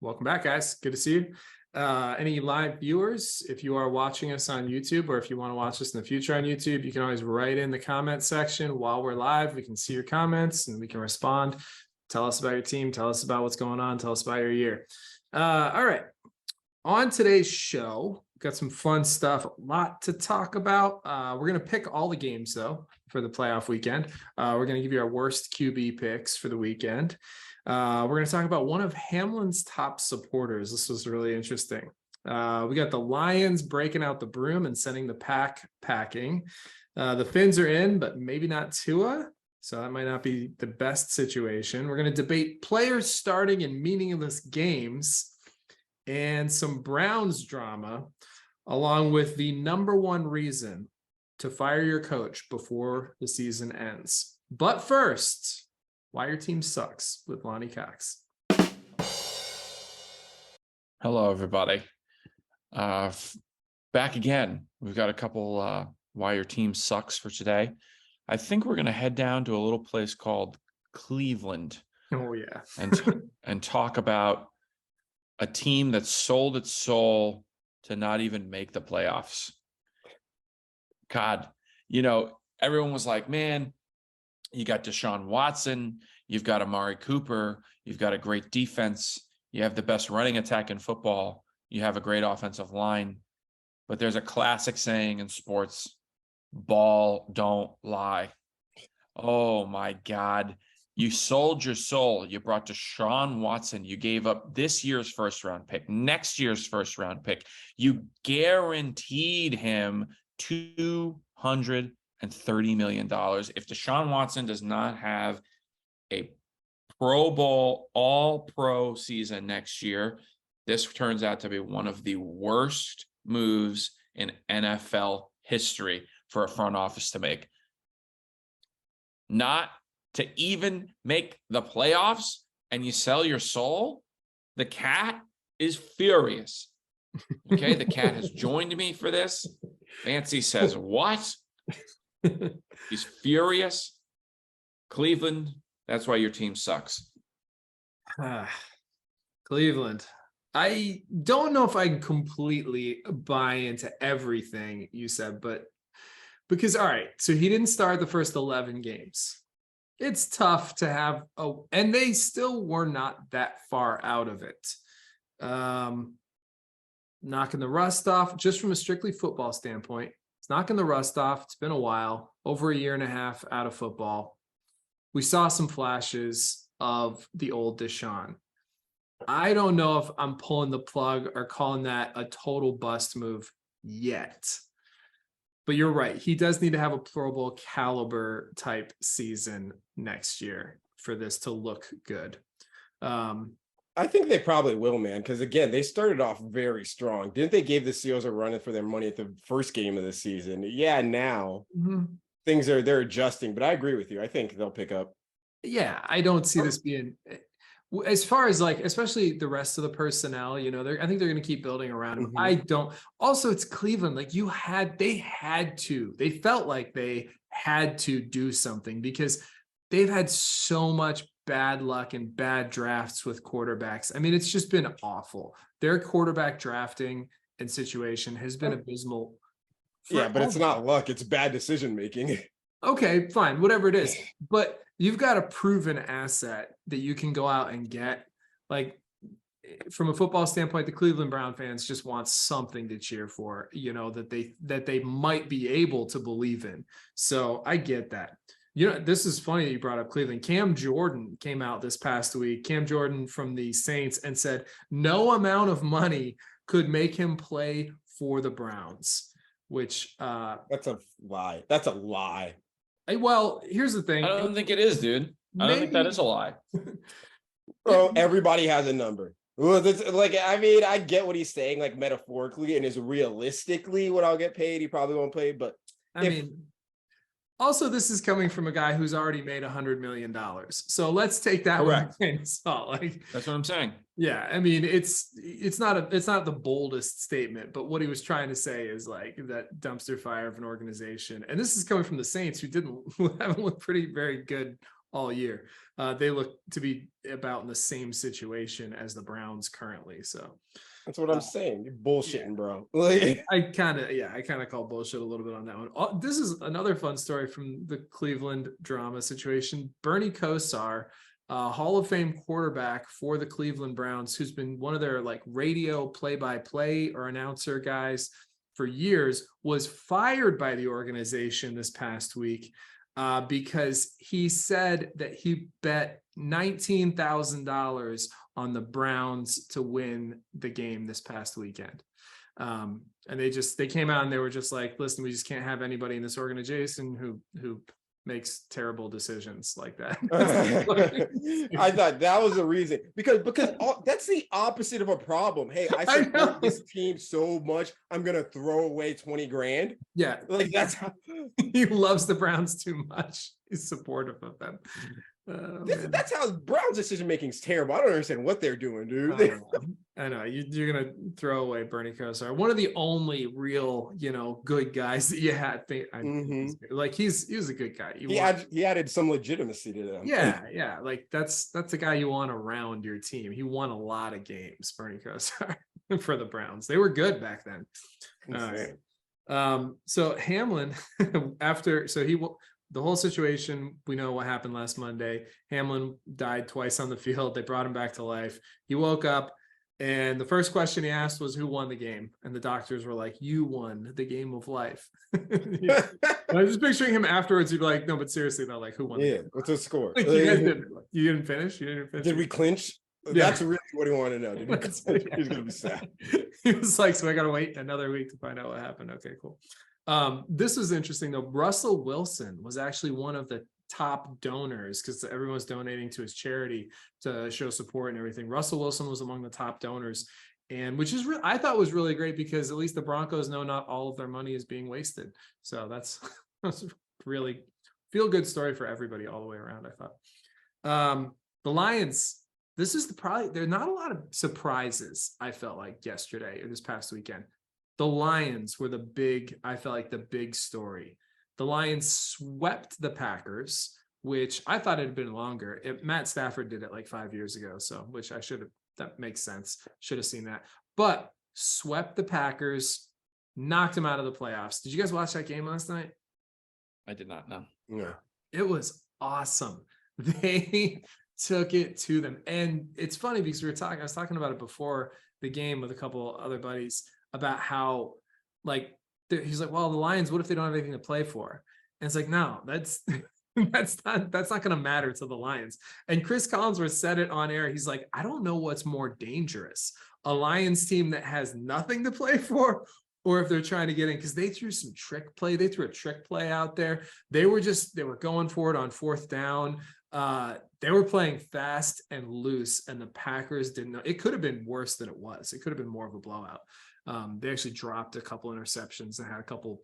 Welcome back, guys. Good to see you. Any live viewers, if you are watching us on YouTube or if you want to watch us in the future on YouTube, you can always write in the comment section while we're live. We can see your comments and we can respond. Tell us about your team. Tell us about what's going on. Tell us about your year. All right. On today's show, we've got some fun stuff, a lot to talk about. We're going to pick all the games, though, for the playoff weekend. We're going to give you our worst QB picks for the weekend. We're going to talk about one of Hamlin's top supporters. This was really interesting. We got the Lions breaking out the broom and sending the pack packing. The Finns are in, but maybe not Tua. So that might not be the best situation. We're going to debate players starting in meaningless games and some Browns drama, along with the number one reason to fire your coach before the season ends. But first, why your team sucks with Lonnie Cox. Hello, everybody. Back again. We've got a couple why your team sucks for today. I think we're going to head down to a little place called Cleveland. Oh, yeah. and talk about a team that sold its soul to not even make the playoffs. God, everyone was like, man, you got Deshaun Watson, you've got Amari Cooper, you've got a great defense, you have the best running attack in football, you have a great offensive line. But there's a classic saying in sports, ball don't lie. Oh my God. You sold your soul. You brought Deshaun Watson. You gave up this year's first round pick, next year's first round pick. You guaranteed him $230 million. If Deshaun Watson does not have a Pro Bowl, all-pro season next year, this turns out to be one of the worst moves in NFL history for a front office to make. Not to even make the playoffs, and you sell your soul. The cat is furious. Okay, the cat has joined me for this. Fancy says, what? He's furious. Cleveland, that's why your team sucks. Cleveland. I don't know if I can completely buy into everything you said, but because, all right, so he didn't start the first 11 games. It's tough to have, and they still were not that far out of it. Knocking the rust off, just from a strictly football standpoint, it's knocking the rust off. It's been a while, over a year and a half out of football. We saw some flashes of the old Deshaun. I don't know if I'm pulling the plug or calling that a total bust move yet. But you're right. He does need to have a Pro Bowl caliber type season next year for this to look good. I think they probably will, man, because, again, they started off very strong. Didn't they give the Seals a run for their money at the first game of the season? Yeah, now they're adjusting, but I agree with you. I think they'll pick up. Yeah, I don't see this being – as far as, like, especially the rest of the personnel, I think they're going to keep building around him. I don't. Also, it's Cleveland. Like, they felt like they had to do something because they've had so much bad luck and bad drafts with quarterbacks. I mean, it's just been awful. Their quarterback drafting and situation has been abysmal. Yeah, but it's not luck. It's bad decision making. Okay, fine, whatever it is. But you've got a proven asset that you can go out and get. Like, from a football standpoint, the Cleveland Brown fans just want something to cheer for, that they might be able to believe in. So I get that. This is funny that you brought up Cleveland. Cam Jordan came out this past week. Cam Jordan from the Saints and said no amount of money could make him play for the Browns, which that's a lie. That's a lie. Well, here's the thing. I don't think it is, dude. I don't think that is a lie. Bro, everybody has a number. I get what he's saying, like, metaphorically, and is realistically what I'll get paid. He probably won't play, but also, this is coming from a guy who's already made $100 million. So let's take that one. That's what I'm saying. Yeah, I mean, it's not the boldest statement, but what he was trying to say is, like, that dumpster fire of an organization. And this is coming from the Saints, who haven't looked very good all year. They look to be about in the same situation as the Browns currently. So that's what I'm saying. You're bullshitting, bro. Like, I kind of call bullshit a little bit on that one. This is another fun story from the Cleveland drama situation. Bernie Kosar, Hall of Fame quarterback for the Cleveland Browns, who's been one of their like radio play-by-play or announcer guys for years, was fired by the organization this past week because he said that he bet $19,000 on the Browns to win the game this past weekend. And they came out and they were just like, listen, we just can't have anybody in this organization who makes terrible decisions like that. I thought that was the reason, because that's the opposite of a problem. Hey, I support this team so much, I'm gonna throw away 20 grand. Yeah, like that's how he loves the Browns too much. He's supportive of them. That's how Brown's decision making is terrible. I don't understand what they're doing, dude. I know you're gonna throw away Bernie Kosar, one of the only real, good guys that you had. Like he's a good guy. He added some legitimacy to them. Yeah. Like that's the guy you want around your team. He won a lot of games, Bernie Kosar, for the Browns. They were good back then. All right. So Hamlin, the whole situation, we know what happened last Monday. Hamlin died twice on the field. They brought him back to life. He woke up, and the first question he asked was, who won the game? And the doctors were like, you won the game of life. I was just picturing him afterwards. He'd be like, no, but seriously, though, like, who won? Yeah, what's the score? Like, you didn't finish? Did we clinch? Yeah. That's really what he wanted to know. He's going to be sad. He was like, so I got to wait another week to find out what happened. Okay, cool. This was interesting though. Russell Wilson was actually one of the top donors because everyone's donating to his charity to show support and everything. Russell Wilson was among the top donors, and which is I thought was really great because at least the Broncos know not all of their money is being wasted. So that's really feel good story for everybody all the way around, I thought. The Lions, this is there are not a lot of surprises, I felt like yesterday or this past weekend. The Lions were the big story. The Lions swept the Packers, which I thought it had been longer. Matt Stafford did it like 5 years ago, which that makes sense. Should have seen that. But swept the Packers, knocked them out of the playoffs. Did you guys watch that game last night? I did not know. Yeah. It was awesome. They took it to them. And it's funny because I was talking about it before the game with a couple other buddies about how he's like, well, the Lions, what if they don't have anything to play for? And it's like, no, that's not going to matter to the Lions. And Chris Collinsworth said it on air. He's like, I don't know what's more dangerous, a Lions team that has nothing to play for, or if they're trying to get in, because they threw some trick play. They threw a trick play out there. They were going for it on fourth down. They were playing fast and loose, and the Packers didn't know. It could have been worse than it was. It could have been more of a blowout. They actually dropped a couple interceptions and had a couple of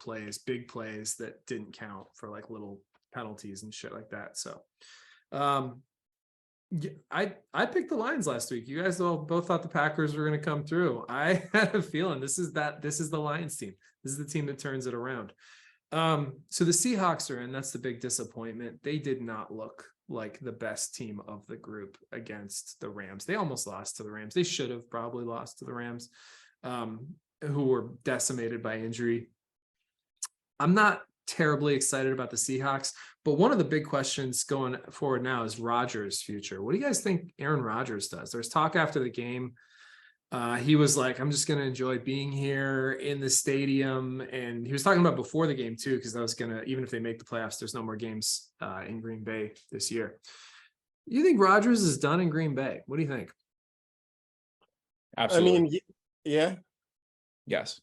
big plays that didn't count for like little penalties and shit like that. So, I picked the Lions last week. You guys both thought the Packers were going to come through. I had a feeling this is the Lions team. This is the team that turns it around. So the Seahawks are in. That's the big disappointment. They did not look like the best team of the group against the Rams. They almost lost to the Rams. They should have probably lost to the Rams, who were decimated by injury. I'm not terribly excited about the Seahawks, but one of the big questions going forward now is Rodgers' future. What do you guys think Aaron Rodgers does? There's talk after the game. He was like, I'm just going to enjoy being here in the stadium. And he was talking about before the game too, because even if they make the playoffs, there's no more games in Green Bay this year. You think Rodgers is done in Green Bay? What do you think? Absolutely. I mean, yeah. Yes.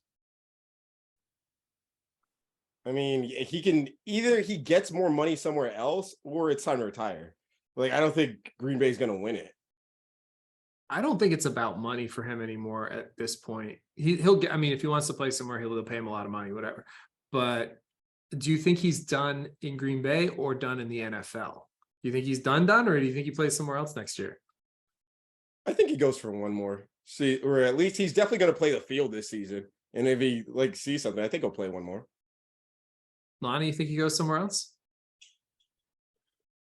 I mean, he gets more money somewhere else, or it's time to retire. Like, I don't think Green Bay is going to win it. I don't think it's about money for him anymore at this point. He'll get, I mean, if he wants to play somewhere, he'll pay him a lot of money, whatever. But do you think he's done in Green Bay or done in the NFL? Do you think he's done, or do you think he plays somewhere else next year? I think he goes for one more. Or at least he's definitely going to play the field this season. And if he sees something, I think he'll play one more. Lonnie, you think he goes somewhere else?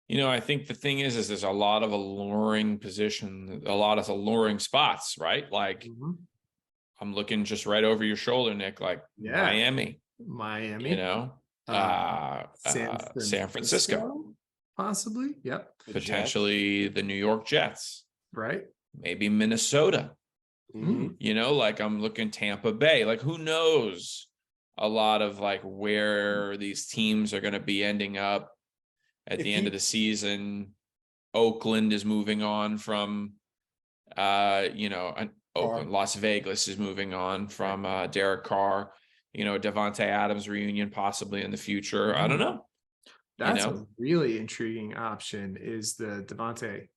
I think the thing is there's a lot of alluring position, a lot of alluring spots, right? Like I'm looking just right over your shoulder, Nick, like Miami, San Francisco, possibly. Yep. Potentially the New York Jets, right? Maybe Minnesota. Like I'm looking Tampa Bay, like who knows a lot of like where these teams are going to be ending up at the end of the season. Oakland is moving on from, Oakland. Las Vegas is moving on from Derek Carr, Devontae Adams reunion possibly in the future. I don't know. That's a really intriguing option is the Devontae.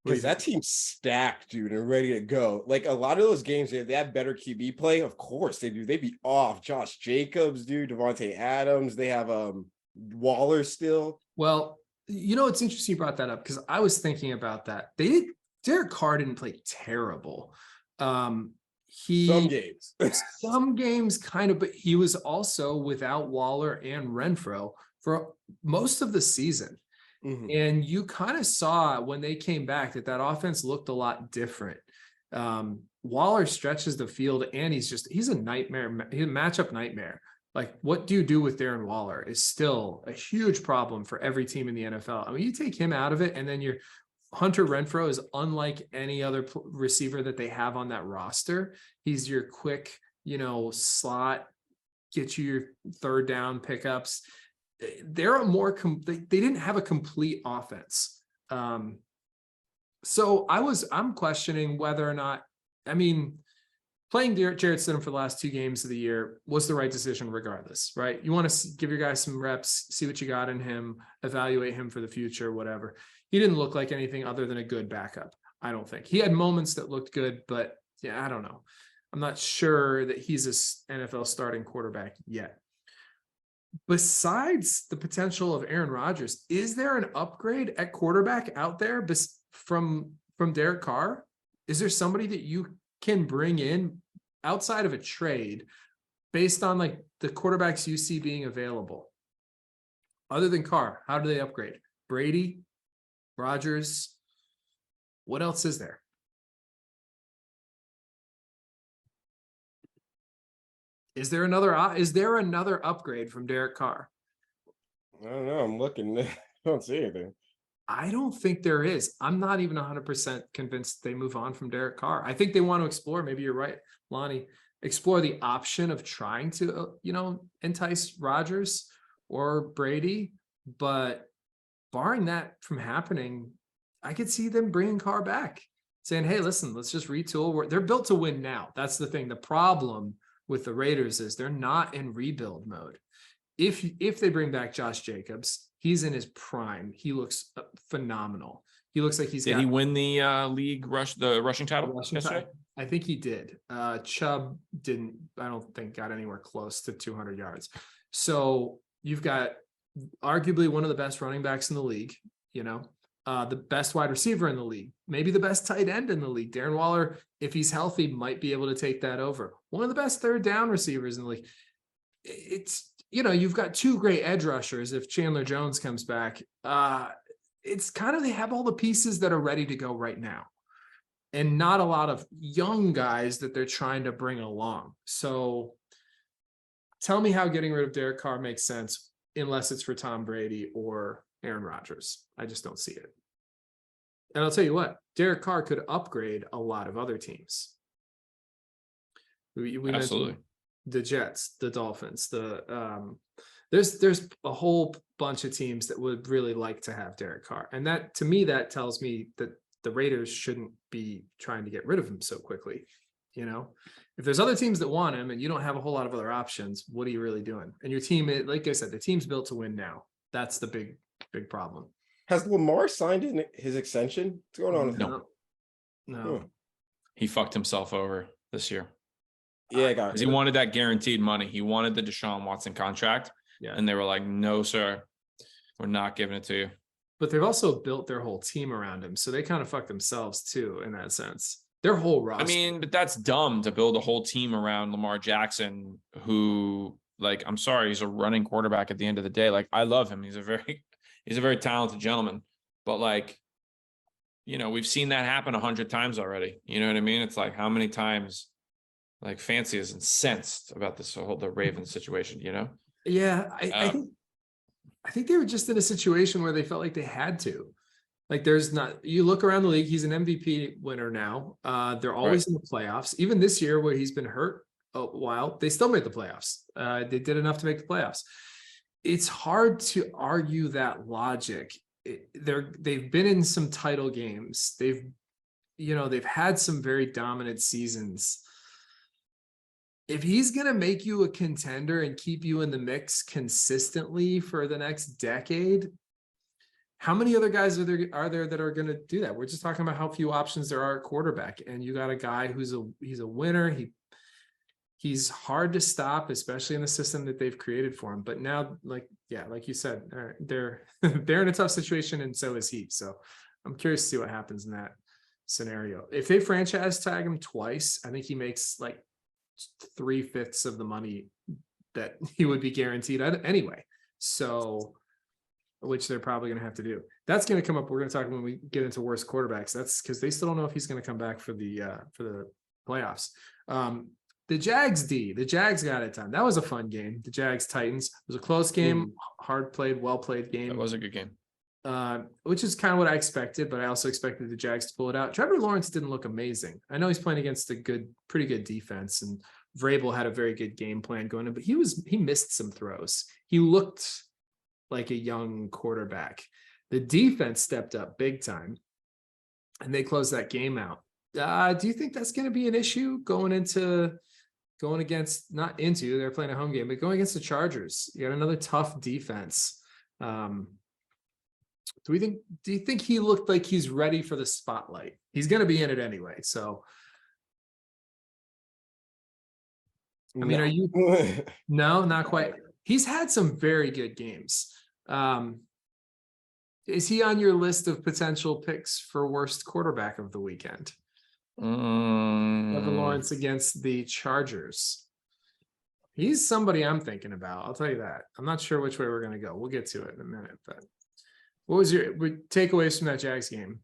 Because that team's stacked, dude, and ready to go. Like a lot of those games, they have better QB play. Of course they do. They'd be off. Josh Jacobs, dude, Devontae Adams. They have Waller still. Well, it's interesting you brought that up because I was thinking about that. Derek Carr didn't play terrible. Some games kind of, but he was also without Waller and Renfro for most of the season. And you kind of saw when they came back that offense looked a lot different. Waller stretches the field and he's a nightmare. He's a matchup nightmare. Like what do you do with Darren Waller is still a huge problem for every team in the NFL. I mean, you take him out of it and then your Hunter Renfro is unlike any other receiver that they have on that roster. He's your quick, slot, get you your third down pickups. They're they didn't have a complete offense. So I'm questioning whether or not, playing Jarrett Stidham for the last 2 games of the year was the right decision regardless, right? You want to give your guy some reps, see what you got in him, evaluate him for the future, whatever. He didn't look like anything other than a good backup. I don't think he had moments that looked good, but yeah, I don't know. I'm not sure that he's an NFL starting quarterback yet. Besides the potential of Aaron Rodgers, is there an upgrade at quarterback out there from Derek Carr? Is there somebody that you can bring in outside of a trade based on like the quarterbacks you see being available? Other than Carr, how do they upgrade? Brady, Rodgers, what else is there? Is there another upgrade from Derek Carr? I don't know. I'm looking. I don't see anything. I don't think there is. I'm not even 100% convinced they move on from Derek Carr. I think they want to explore, maybe you're right, Lonnie, explore the option of trying to, entice Rodgers or Brady. But barring that from happening, I could see them bringing Carr back, saying, hey, listen, let's just retool. They're built to win now. That's the thing. The problem with the Raiders is they're not in rebuild mode. If they bring back Josh Jacobs, he's in his prime. He looks phenomenal. He looks like Did he win the league rushing title? I think he did. Chubb didn't, I don't think got anywhere close to 200 yards. So you've got arguably one of the best running backs in the league, the best wide receiver in the league, maybe the best tight end in the league. Darren Waller, if he's healthy, might be able to take that over. One of the best third down receivers in the league. It's, you've got 2 great edge rushers. If Chandler Jones comes back, it's kind of, they have all the pieces that are ready to go right now and not a lot of young guys that they're trying to bring along. So tell me how getting rid of Derek Carr makes sense unless it's for Tom Brady or Aaron Rodgers. I just don't see it. And I'll tell you what, Derek Carr could upgrade a lot of other teams. We Absolutely. Mentioned the Jets, the Dolphins, there's a whole bunch of teams that would really like to have Derek Carr. And that, to me, that tells me that the Raiders shouldn't be trying to get rid of him so quickly. If there's other teams that want him and you don't have a whole lot of other options, what are you really doing? And your team, like I said, the team's built to win now. That's the big problem. Has Lamar signed in his extension? What's going on with him? No. He fucked himself over this year. Yeah, because he wanted that guaranteed money. He wanted the Deshaun Watson contract. Yeah. And they were like, no, sir, we're not giving it to you. But they've also built their whole team around him. So they kind of fucked themselves too, in that sense. Their whole roster. But that's dumb to build a whole team around Lamar Jackson, who, like, I'm sorry, he's a running quarterback at the end of the day. Like, I love him. He's He's a very talented gentleman, but like, you know, we've seen that happen 100 times already. You know what I mean? It's like, how many times like Fancy is incensed about this whole, the Ravens situation, you know? Yeah. I think they were just in a situation where they felt like they had to. Like there's not, you look around the league, he's an MVP winner now. They're always in the playoffs. Even this year where he's been hurt a while, they still made the playoffs. They did enough to make the playoffs. It's hard to argue that logic. They've been in some title games. They've had some very dominant seasons. If he's going to make you a contender and keep you in the mix consistently for the next decade, how many other guys are there that are going to do that? We're just talking about how few options there are at quarterback, and you got a guy he's a winner. He's hard to stop, especially in the system that they've created for him. But now, like you said, they're in a tough situation, and so is he. So I'm curious to see what happens in that scenario. If they franchise tag him twice, I think he makes like 3/5 of the money that he would be guaranteed anyway. So, which they're probably going to have to do. That's going to come up. We're going to talk when we get into worst quarterbacks. That's because they still don't know if he's going to come back for the playoffs. The Jags got it done. That was a fun game. The Jags Titans. It was a close game, hard played, well played game. That was a good game. Which is kind of what I expected, but I also expected the Jags to pull it out. Trevor Lawrence didn't look amazing. I know he's playing against pretty good defense, and Vrabel had a very good game plan going in, but he missed some throws. He looked like a young quarterback. The defense stepped up big time, and they closed that game out. Do you think that's going to be an issue going against, not into, they're playing a home game, but going against the Chargers? You got another tough defense. Do you think he looked like he's ready for the spotlight? He's going to be in it anyway. So, I mean, are you, no, not quite. He's had some very good games. Is he on your list of potential picks for worst quarterback of the weekend? Trevor Lawrence against the Chargers. He's somebody I'm thinking about. I'll tell you that. I'm not sure which way we're going to go. We'll get to it in a minute, but what was your takeaways from that Jags game?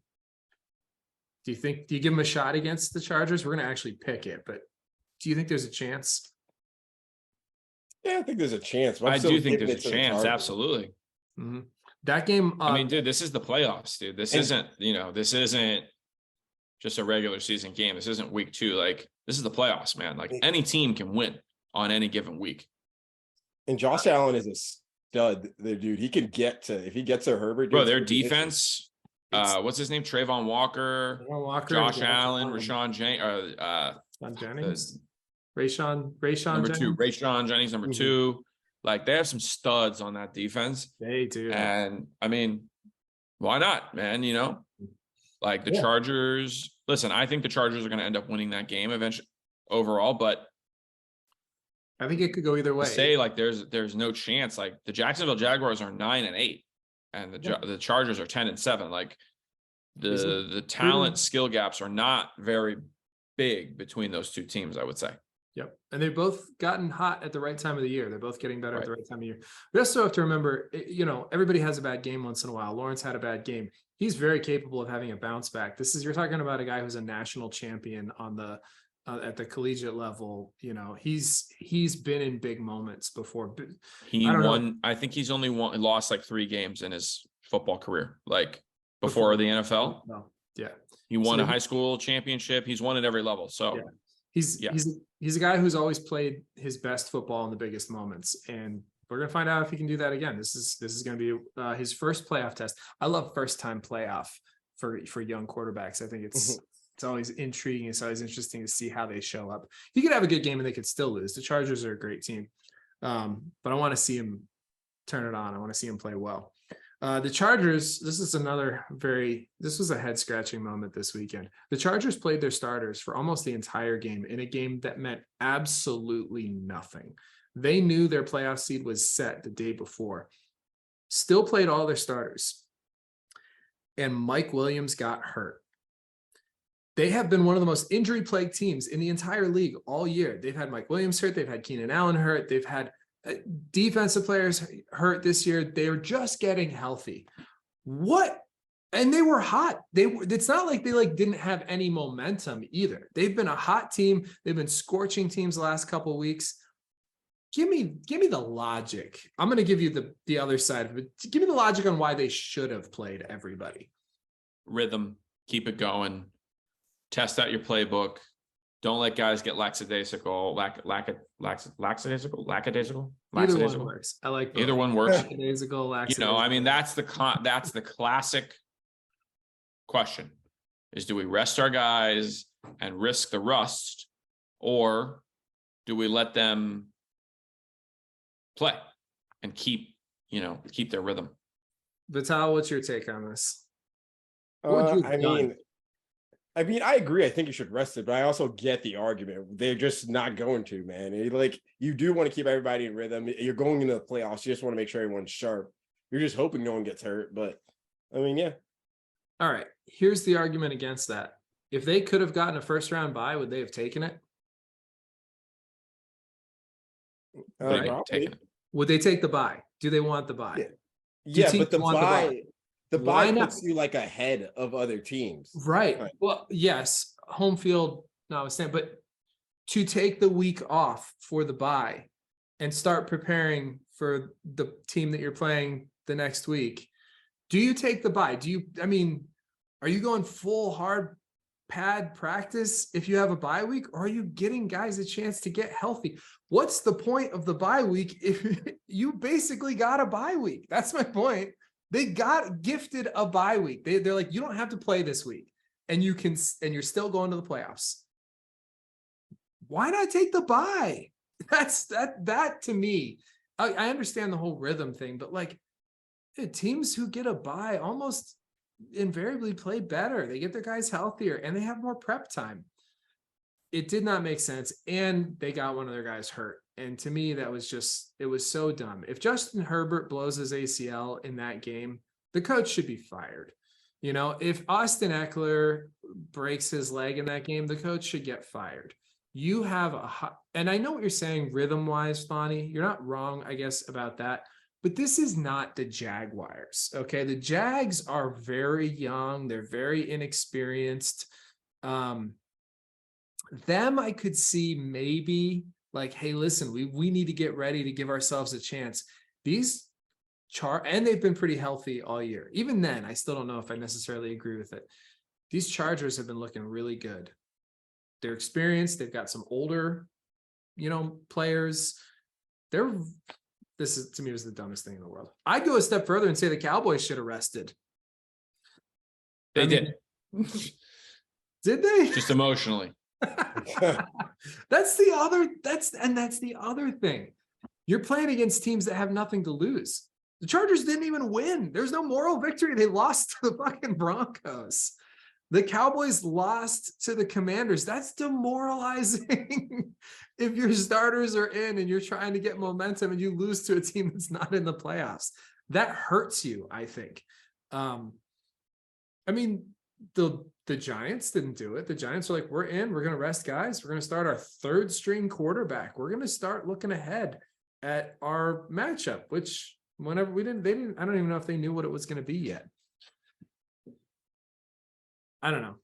Do you give him a shot against the Chargers? We're going to actually pick it, but do you think there's a chance? Yeah, I think there's a chance. I do think there's a chance. Absolutely. Mm-hmm. That game. I mean, dude, this is the playoffs, dude. This isn't just a regular season game. This isn't week 2. Like, this is the playoffs, man. Like, any team can win on any given week. And Josh Allen is a stud, the dude. He could if he gets to Herbert. Bro, their defense, what's his name? Trayvon Walker, Josh Allen, Rashawn Jennings. Rayshon number Jennings. 2. Rayshon Jennings, number 2. Like, they have some studs on that defense. They do. And I mean, why not, man? You know, like the Chargers. Listen, I think the Chargers are going to end up winning that game eventually overall, but I think it could go either way. Say like there's no chance. Like, the Jacksonville Jaguars are 9-8, and the Chargers are 10-7. Like, the talent skill gaps are not very big between those two teams, I would say. Yep. And they've both gotten hot at the right time of the year. They're both getting better at the right time of year. We also have to remember, everybody has a bad game once in a while. Lawrence had a bad game. He's very capable of having a bounce back. You're talking about a guy who's a national champion on the at the collegiate level. He's been in big moments before. I think he's only lost like 3 games in his football career, like before the NFL. No. Yeah. He won a high school championship. He's won at every level. So he's a guy who's always played his best football in the biggest moments, and we're gonna find out if he can do that again. This is gonna be his first playoff test. I love first time playoff for young quarterbacks. I think it's always intriguing. It's always interesting to see how they show up. He could have a good game and they could still lose. The Chargers are a great team, but I want to see him turn it on. I want to see him play well. The Chargers, this was a head scratching moment this weekend. The Chargers played their starters for almost the entire game in a game that meant absolutely nothing. They knew their playoff seed was set the day before, still played all their starters, and Mike Williams got hurt. They have been one of the most injury plagued teams in the entire league all year. They've had Mike Williams hurt. They've had Keenan Allen hurt. They've had Defensive players hurt this year. They're just getting healthy. What? And they were hot. It's not like they didn't have any momentum either. They've been a hot team. They've been scorching teams the last couple of weeks. Give me the logic. I'm going to give you the other side of it. Give me the logic on why they should have played everybody. Rhythm, keep it going. Test out your playbook. Don't let guys get lackadaisical. Lackadaisical. Either one works. I like both. Either one works. Lackadaisical, lackadaisical. You know, I mean, that's the classic question: is do we rest our guys and risk the rust, or do we let them play and keep their rhythm? Vital, what's your take on this? I mean, I agree. I think you should rest it, but I also get the argument. They're just not going to, man. You do want to keep everybody in rhythm. You're going into the playoffs. You just want to make sure everyone's sharp. You're just hoping no one gets hurt. But I mean, yeah. All right. Here's the argument against that. If they could have gotten a first round bye, would they have taken it? Would they take the bye? Do they want the bye? Yeah, but the bye puts you ahead of other teams. Right. Well, yes, home field notwithstanding, but to take the week off for the bye and start preparing for the team that you're playing the next week, do you take the bye? Are you going full hard pad practice if you have a bye week, or are you getting guys a chance to get healthy? What's the point of the bye week if you basically got a bye week? That's my point. They got gifted a bye week. They're like, you don't have to play this week, and you're still going to the playoffs. Why not take the bye? That to me, I understand the whole rhythm thing, but teams who get a bye almost invariably play better. They get their guys healthier and they have more prep time. It did not make sense. And they got one of their guys hurt. And to me, it was so dumb. If Justin Herbert blows his ACL in that game, the coach should be fired. If Austin Eckler breaks his leg in that game, the coach should get fired. You have and I know what you're saying rhythm wise, Fonny. You're not wrong, I guess, about that. But this is not the Jaguars, okay? The Jags are very young. They're very inexperienced. Them, I could see maybe hey, listen, we need to get ready to give ourselves a chance. These and they've been pretty healthy all year. Even then, I still don't know if I necessarily agree with it. These Chargers have been looking really good. They're experienced. They've got some older, players. This to me was the dumbest thing in the world. I'd go a step further and say the Cowboys should have rested. They did. Did they? Just emotionally. That's the other thing. You're playing against teams that have nothing to lose. The Chargers didn't even win. There's no moral victory. They lost to the fucking Broncos. The Cowboys lost to the Commanders. That's demoralizing. If your starters are in and you're trying to get momentum and you lose to a team that's not in the playoffs, that hurts you, I think. The Giants didn't do it. The Giants are like, we're in, we're going to rest guys. We're going to start our third string quarterback. We're going to start looking ahead at our matchup, which whenever they didn't, I don't even know if they knew what it was going to be yet. I don't know.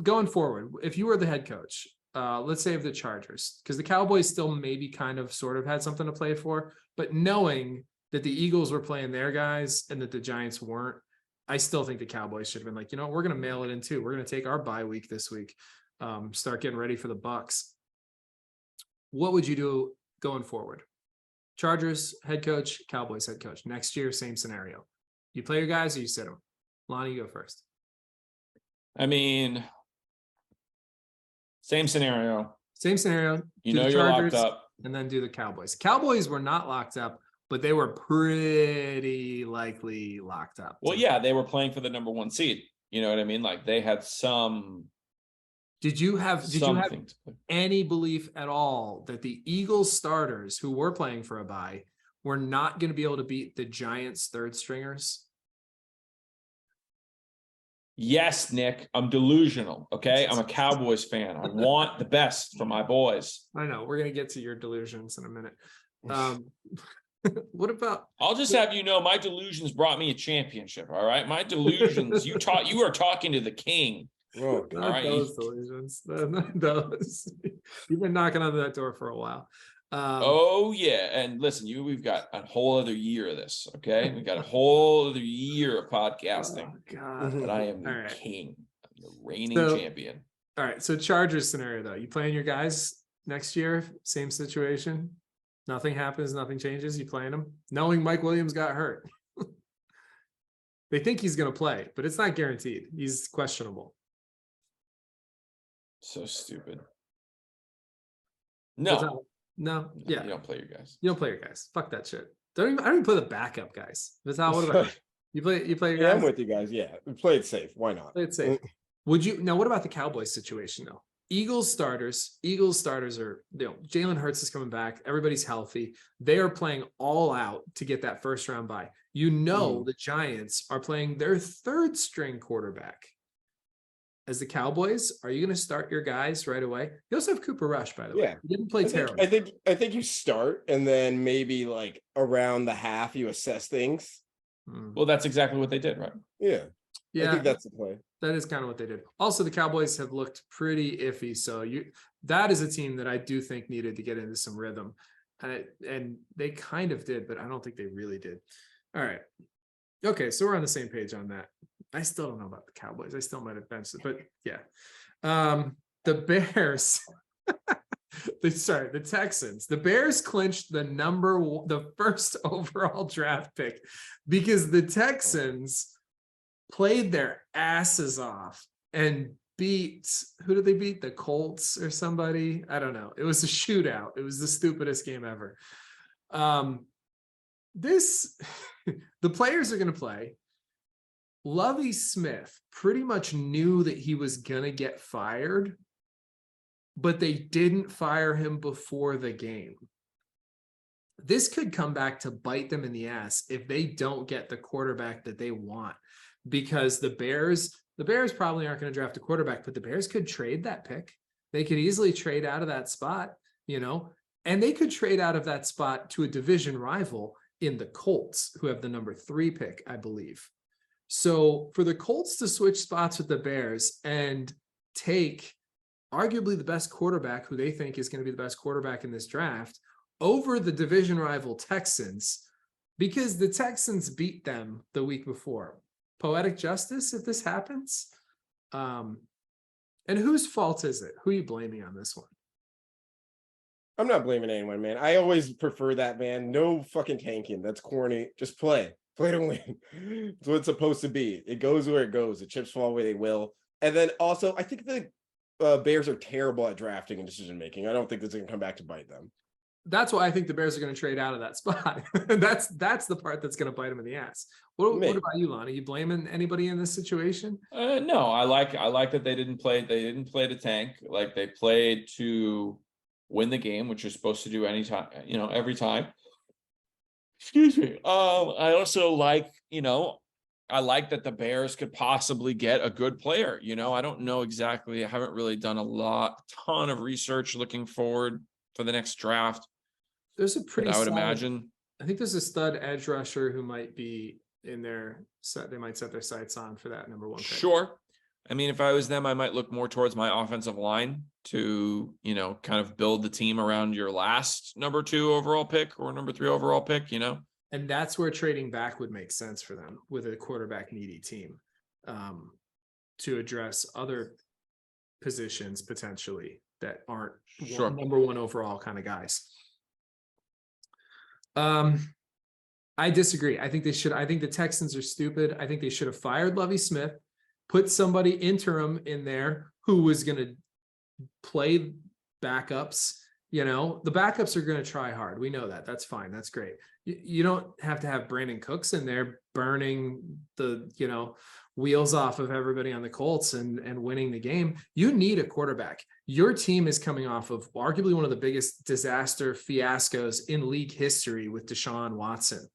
Going forward, if you were the head coach, let's say of the Chargers, because the Cowboys still maybe kind of sort of had something to play for, but knowing that the Eagles were playing their guys and that the Giants weren't, I still think the Cowboys should have been like, we're going to mail it in too. We're going to take our bye week this week, start getting ready for the Bucks. What would you do going forward? Chargers head coach, Cowboys head coach. Next year, same scenario. You play your guys or you sit them? Lonnie, you go first. I mean, same scenario. You're locked up. And then do the Cowboys. Cowboys were not locked up, but they were pretty likely locked up. Well, yeah, they were playing for the number 1 seed. You know what I mean? They had some. Did you have any belief at all that the Eagles starters who were playing for a bye were not going to be able to beat the Giants third stringers? Yes, Nick, I'm delusional. Okay. I'm a Cowboys fan. I want the best for my boys. I know we're going to get to your delusions in a minute. What about? I'll just have you know, my delusions brought me a championship. All right. My delusions, you are talking to the king. Oh, Not all right. those delusions. Not those. You've been knocking on that door for a while. Oh yeah, and listen, we've got a whole other year of this. Okay, we got a whole other year of podcasting. Oh, God. But I am the right. king, I'm the reigning champion. All right, so Chargers scenario though, you playing your guys next year? Same situation. Nothing happens, nothing changes. You playing them, knowing Mike Williams got hurt. They think he's going to play, but it's not guaranteed. He's questionable. So stupid. No. No, yeah. You don't play your guys. You don't play your guys. Fuck that shit. I don't even play the backup guys. Vital, what about you? You play your guys? Yeah, I'm with you guys. Yeah. Play it safe. Why not? Play it safe. Would you now what about the Cowboys situation though? Eagles starters are, Jalen Hurts is coming back. Everybody's healthy. They are playing all out to get that first round bye. The Giants are playing their third string quarterback. As the Cowboys, are you going to start your guys right away? You also have Cooper Rush, by the way. He didn't play terrible. I think you start and then maybe like around the half you assess things. Well, that's exactly what they did, right? Yeah. I think that's the play. That is kind of what they did. Also, the Cowboys have looked pretty iffy. So that is a team that I do think needed to get into some rhythm. And they kind of did, but I don't think they really did. All right. Okay, so we're on the same page on that. I still don't know about the Cowboys. I still might have benched it, but yeah. The Bears, the Texans. The Bears clinched the first overall draft pick because the Texans played their asses off and beat, who did they beat? The Colts or somebody? I don't know. It was a shootout. It was the stupidest game ever. The players are going to play. Lovie Smith pretty much knew that he was going to get fired, but they didn't fire him before the game. This could come back to bite them in the ass if they don't get the quarterback that they want, because the Bears probably aren't going to draft a quarterback, but the Bears could trade that pick. They could easily trade out of that spot, and they could trade out of that spot to a division rival in the Colts, who have the number 3 pick, I believe. So for the Colts to switch spots with the Bears and take arguably the best quarterback, who they think is going to be the best quarterback in this draft, over the division rival Texans, because the Texans beat them the week before. Poetic justice if this happens. And whose fault is it? Who are you blaming on this one? I'm not blaming anyone, man. I always prefer that, man. No fucking tanking. That's corny. Just play. Play to win. That's what it's supposed to be. It goes where it goes. The chips fall where they will. And then also, I think the Bears are terrible at drafting and decision making. I don't think this is going to come back to bite them. That's why I think the Bears are going to trade out of that spot. that's the part that's going to bite them in the ass. What about you, Lonnie? Are you blaming anybody in this situation? No, I like that they didn't play to tank. Like, they played to win the game, which you're supposed to do anytime, every time. Excuse me. I also like, I like that the Bears could possibly get a good player. I don't know exactly. I haven't really done a ton of research looking forward for the next draft. There's a pretty, I would imagine. I think there's a stud edge rusher who might be in their set. They might set their sights on for that number 1 pick. Sure. I mean, if I was them, I might look more towards my offensive line to, kind of build the team around your last number 2 overall pick or number 3 overall pick, And that's where trading back would make sense for them with a quarterback needy team, to address other positions potentially that aren't number 1 overall kind of guys. I disagree. I think the Texans are stupid. I think they should have fired Lovie Smith, put somebody interim in there who was going to play backups. The backups are going to try hard. We know that. That's fine. That's great. You don't have to have Brandon Cooks in there burning the, wheels off of everybody on the Colts and winning the game. You need a quarterback. Your team is coming off of arguably one of the biggest disaster fiascos in league history with Deshaun Watson.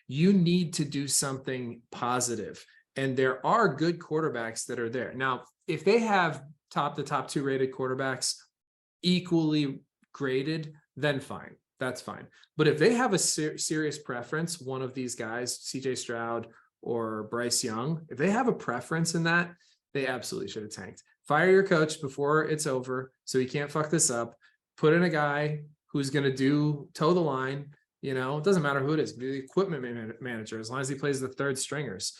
You need to do something positive. And there are good quarterbacks that are there. Now, if they have the top 2 rated quarterbacks equally graded, then fine. That's fine. But if they have a serious preference, one of these guys, CJ Stroud or Bryce Young, if they have a preference in that, they absolutely should have tanked. Fire your coach before it's over so he can't fuck this up. Put in a guy who's going to toe the line. You know, it doesn't matter who it is, the equipment manager, as long as he plays the third stringers,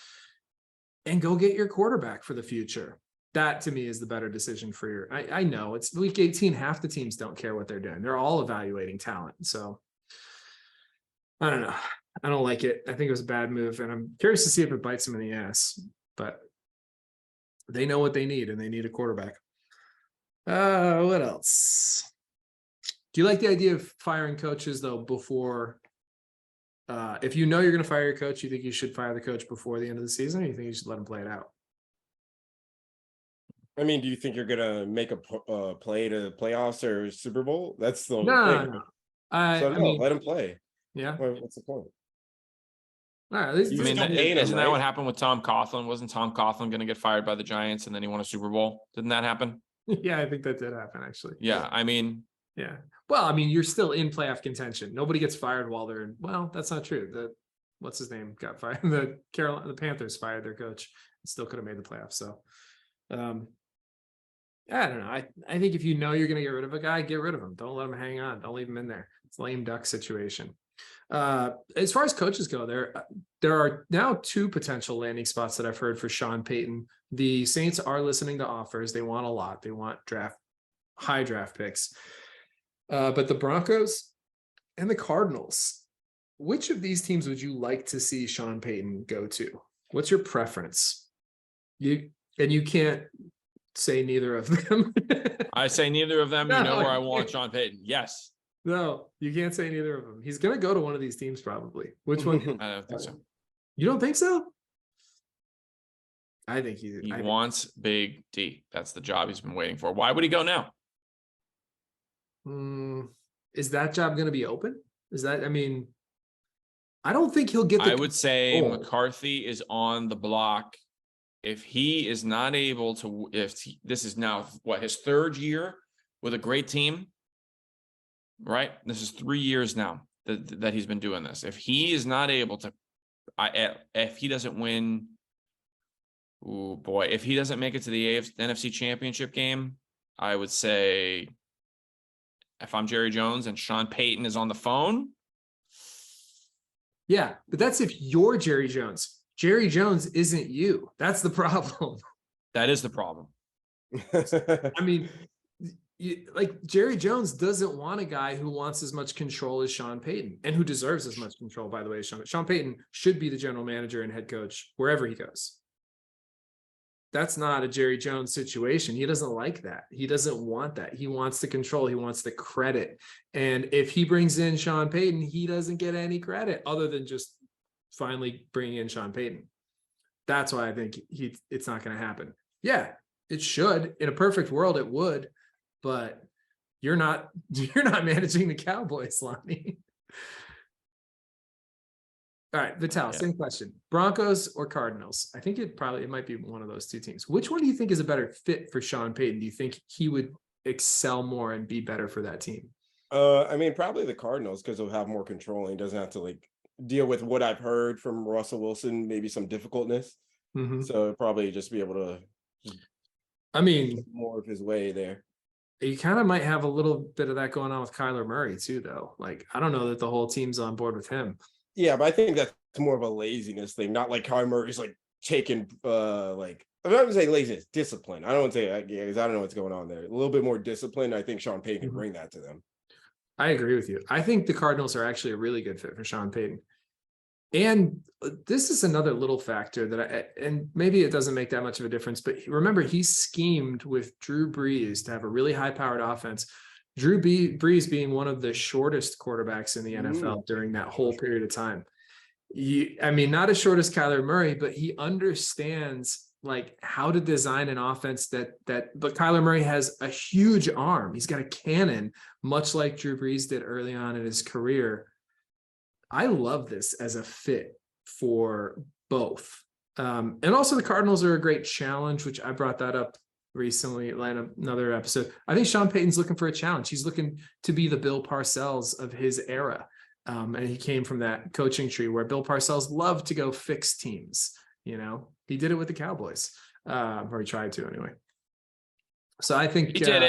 and go get your quarterback for the future. That to me is the better decision for your, I know it's week 18. Half the teams don't care what they're doing. They're all evaluating talent. So I don't know. I don't like it. I think it was a bad move, and I'm curious to see if it bites them in the ass, but they know what they need, and they need a quarterback. What else? Do you like the idea of firing coaches though before, if you know you're going to fire your coach, you think you should fire the coach before the end of the season, or you think you should let him play it out? I mean, do you think you're gonna make a play to playoffs or Super Bowl? That's the only No, thing. no. I mean, let him play. Yeah. What's the point? All right. I mean, isn't that right? what happened with Tom Coughlin? Wasn't Tom Coughlin going to get fired by the Giants and then he won a Super Bowl? Didn't that happen? Yeah, I think that did happen actually. Yeah, I mean, yeah. Well, I mean, you're still in playoff contention. Nobody gets fired while they're in. Well, that's not true. What's his name got fired? The Panthers fired their coach and still could have made the playoffs. So, I don't know. I think if you know you're going to get rid of a guy, get rid of him. Don't let him hang on. Don't leave him in there. It's a lame duck situation. As far as coaches go, there are now 2 potential landing spots that I've heard for Sean Payton. The Saints are listening to offers. They want a lot. They want high draft picks. But the Broncos and the Cardinals, which of these teams would you like to see Sean Payton go to? What's your preference? You can't say neither of them. I say neither of them. No, you know where I want Sean Payton. Yes. No, you can't say neither of them. He's going to go to one of these teams probably. Which one? I don't think so. You don't think so? I think he wants Big D. That's the job he's been waiting for. Why would he go now? Is that job going to be open? I mean, I don't think he'll get I would say McCarthy is on the block. If he is not able to, this is now his 3rd year with a great team, right? This is 3 years now that he's been doing this. If he is not able to, if he doesn't win, oh boy, if he doesn't make it to the NFC Championship game, I would say, if I'm Jerry Jones and Sean Payton is on the phone. Yeah, but that's if you're Jerry Jones. Jerry Jones isn't you. That's the problem. That is the problem. I mean, Jerry Jones doesn't want a guy who wants as much control as Sean Payton, and who deserves as much control, by the way. Sean Payton should be the general manager and head coach wherever he goes. That's not a Jerry Jones situation. He doesn't like that. He doesn't want that. He wants the control. He wants the credit. And if he brings in Sean Payton, he doesn't get any credit other than just finally bringing in Sean Payton. That's why I think it's not going to happen. Yeah, it should. In a perfect world, it would, but you're not managing the Cowboys, Lonnie. All right, Vital, same question. Broncos or Cardinals? I think it might be one of those 2 teams. Which one do you think is a better fit for Sean Payton? Do you think he would excel more and be better for that team? I mean, probably the Cardinals, because he'll have more control and he doesn't have to deal with what I've heard from Russell Wilson, maybe some difficultness. Mm-hmm. So probably just be able to, more of his way there. You kind of might have a little bit of that going on with Kyler Murray too, though. I don't know that the whole team's on board with him. Yeah, but I think that's more of a laziness thing, not like Kyler Murray's taking I'm not gonna say laziness, discipline. I don't want to say because I don't know what's going on there. A little bit more discipline. I think Sean Payton can bring that to them. I agree with you. I think the Cardinals are actually a really good fit for Sean Payton. And this is another little factor and maybe it doesn't make that much of a difference, but remember, he schemed with Drew Brees to have a really high-powered offense. Drew Brees being one of the shortest quarterbacks in the NFL during that whole period of time. Not as short as Kyler Murray, but he understands how to design an offense but Kyler Murray has a huge arm. He's got a cannon, much like Drew Brees did early on in his career. I love this as a fit for both. And also the Cardinals are a great challenge, which I brought that up recently, another episode. I think Sean Payton's looking for a challenge. He's looking to be the Bill Parcells of his era. And he came from that coaching tree where Bill Parcells loved to go fix teams. You know, he did it with the Cowboys, or he tried to anyway. So I think He did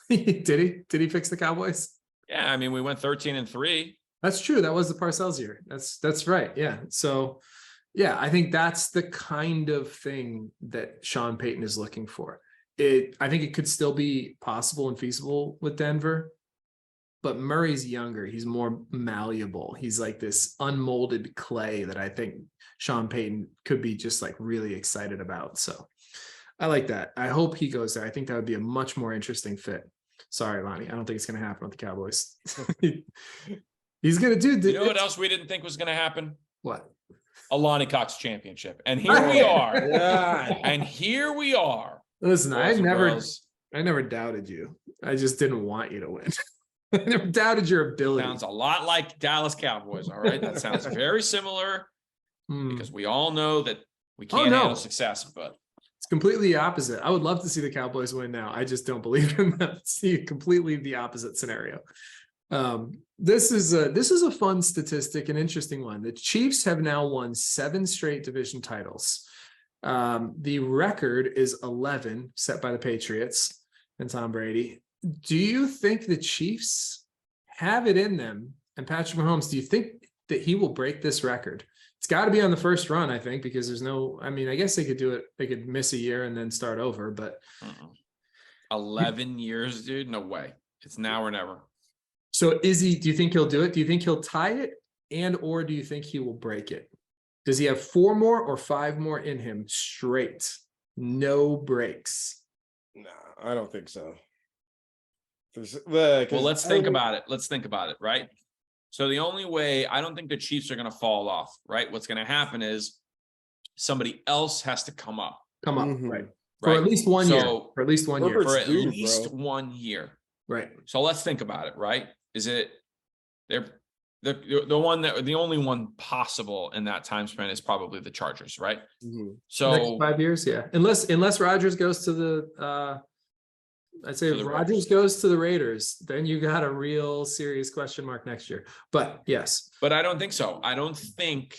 it. Did he fix the Cowboys? Yeah, I mean, we went 13-3. That's true. That was the Parcells year. That's right. Yeah. So yeah, I think that's the kind of thing that Sean Payton is looking for. I think it could still be possible and feasible with Denver, but Murray's younger. He's more malleable. He's like this unmolded clay that I think Sean Payton could be just like really excited about. So I like that. I hope he goes there. I think that would be a much more interesting fit. Sorry, Lonnie. I don't think it's going to happen with the Cowboys. He's going to do. You know what else we didn't think was going to happen? What? A Lonnie Cox championship. And here we are. God. And here we are. Listen, Boys and girls. I never doubted you. I just didn't want you to win. I never doubted your ability. Sounds a lot like Dallas Cowboys. All right. That sounds very similar because we all know that we can't handle success, but it's completely the opposite. I would love to see the Cowboys win now. I just don't believe in them. See completely the opposite scenario. This is a fun statistic, an interesting one. The Chiefs have now won 7 straight division titles. The record is 11 set by the Patriots and Tom Brady. Do you think the Chiefs have it in them? And Patrick Mahomes, do you think that he will break this record? It's got to be on the first run, I think, because there's no, I mean, I guess they could do it. They could miss a year and then start over, but 11 years, dude. No way. It's now or never. So do you think he'll do it? Do you think he'll tie it or do you think he will break it? Does he have 4 more or 5 more in him straight? No breaks. No, I don't think so. Well, let's think about it. Let's think about it, right? So the only way, I don't think the Chiefs are going to fall off, right? What's going to happen is somebody else has to come up. Right. For at least 1 year. For at least 1 year. For at least 1 year. Right. So let's think about it, right? Is it the only one possible in that time span is probably the Chargers, right? So next 5 years, yeah. Unless Rodgers goes to the I'd say if Rodgers goes to the Raiders, then you got a real serious question mark next year. But yes. But I don't think so. I don't think.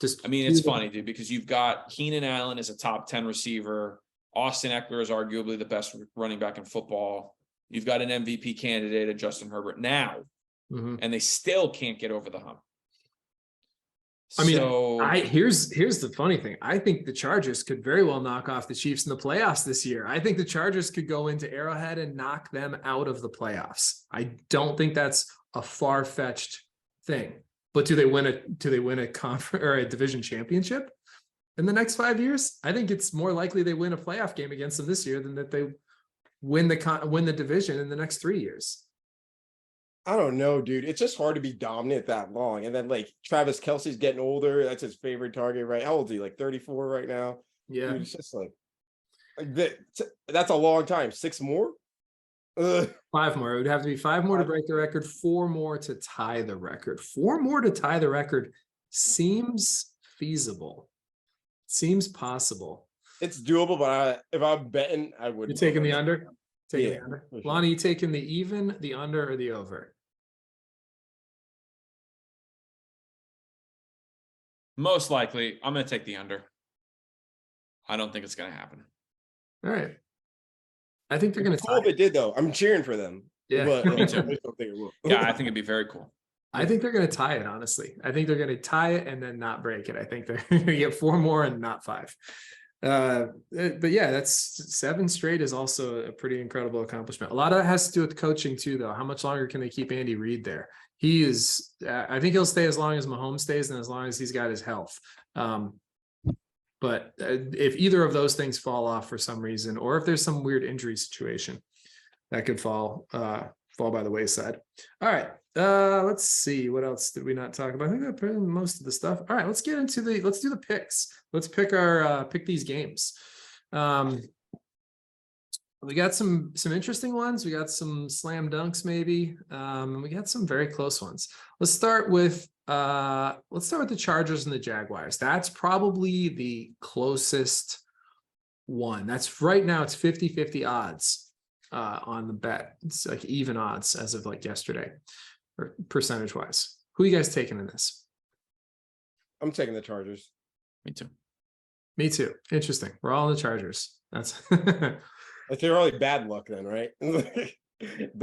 It's funny, dude, because you've got Keenan Allen as a top 10 receiver. Austin Eckler is arguably the best running back in football. You've got an MVP candidate at Justin Herbert now, and they still can't get over the hump. I mean, here's the funny thing. I think the Chargers could very well knock off the Chiefs in the playoffs this year. I think the Chargers could go into Arrowhead and knock them out of the playoffs. I don't think that's a far-fetched thing. But do they win a conference or a division championship in the next 5 years? I think it's more likely they win a playoff game against them this year than that they win the division in the next 3 years. I don't know, dude. It's just hard to be dominant that long. And then like Travis Kelce's getting older. That's his favorite target, right? How old is he? Like 34 right now? Yeah. Dude, it's just like that's a long time. 6 more? Ugh. 5 more. It would have to be 5 more to break the record, 4 more to tie the record. 4 more to tie the record seems feasible. Seems possible. It's doable, but if I'm betting, I would. You're taking the under? Taking the under. Sure. Lonnie, you taking the even, the under, or the over? Most likely, I'm going to take the under. I don't think it's going to happen. All right. I think they're going to tie. If it did, though, I'm cheering for them. Yeah, but, me too. Yeah, I think it'd be very cool. I think they're going to tie it, honestly. I think they're going to tie it and then not break it. I think they're going to get 4 more and not 5. But yeah, that's 7 straight is also a pretty incredible accomplishment. A lot of that has to do with coaching too, though. How much longer can they keep Andy Reid there? He is, I think he'll stay as long as Mahomes stays and as long as he's got his health. But if either of those things fall off for some reason, or if there's some weird injury situation, that could fall by the wayside. All right. Let's see. What else did we not talk about? I think that's most of the stuff. All right, let's get into let's do the picks. Let's pick these games. We got some interesting ones. We got some slam dunks maybe. And we got some very close ones. Let's start with Let's start with the Chargers and the Jaguars. That's probably the closest one. That's right now it's 50-50 odds on the bet. It's like even odds as of like yesterday, or percentage wise. Who are you guys taking in this? I'm taking the Chargers. Me too. Me too. Interesting. We're all in the Chargers. That's It's really bad luck then, right? But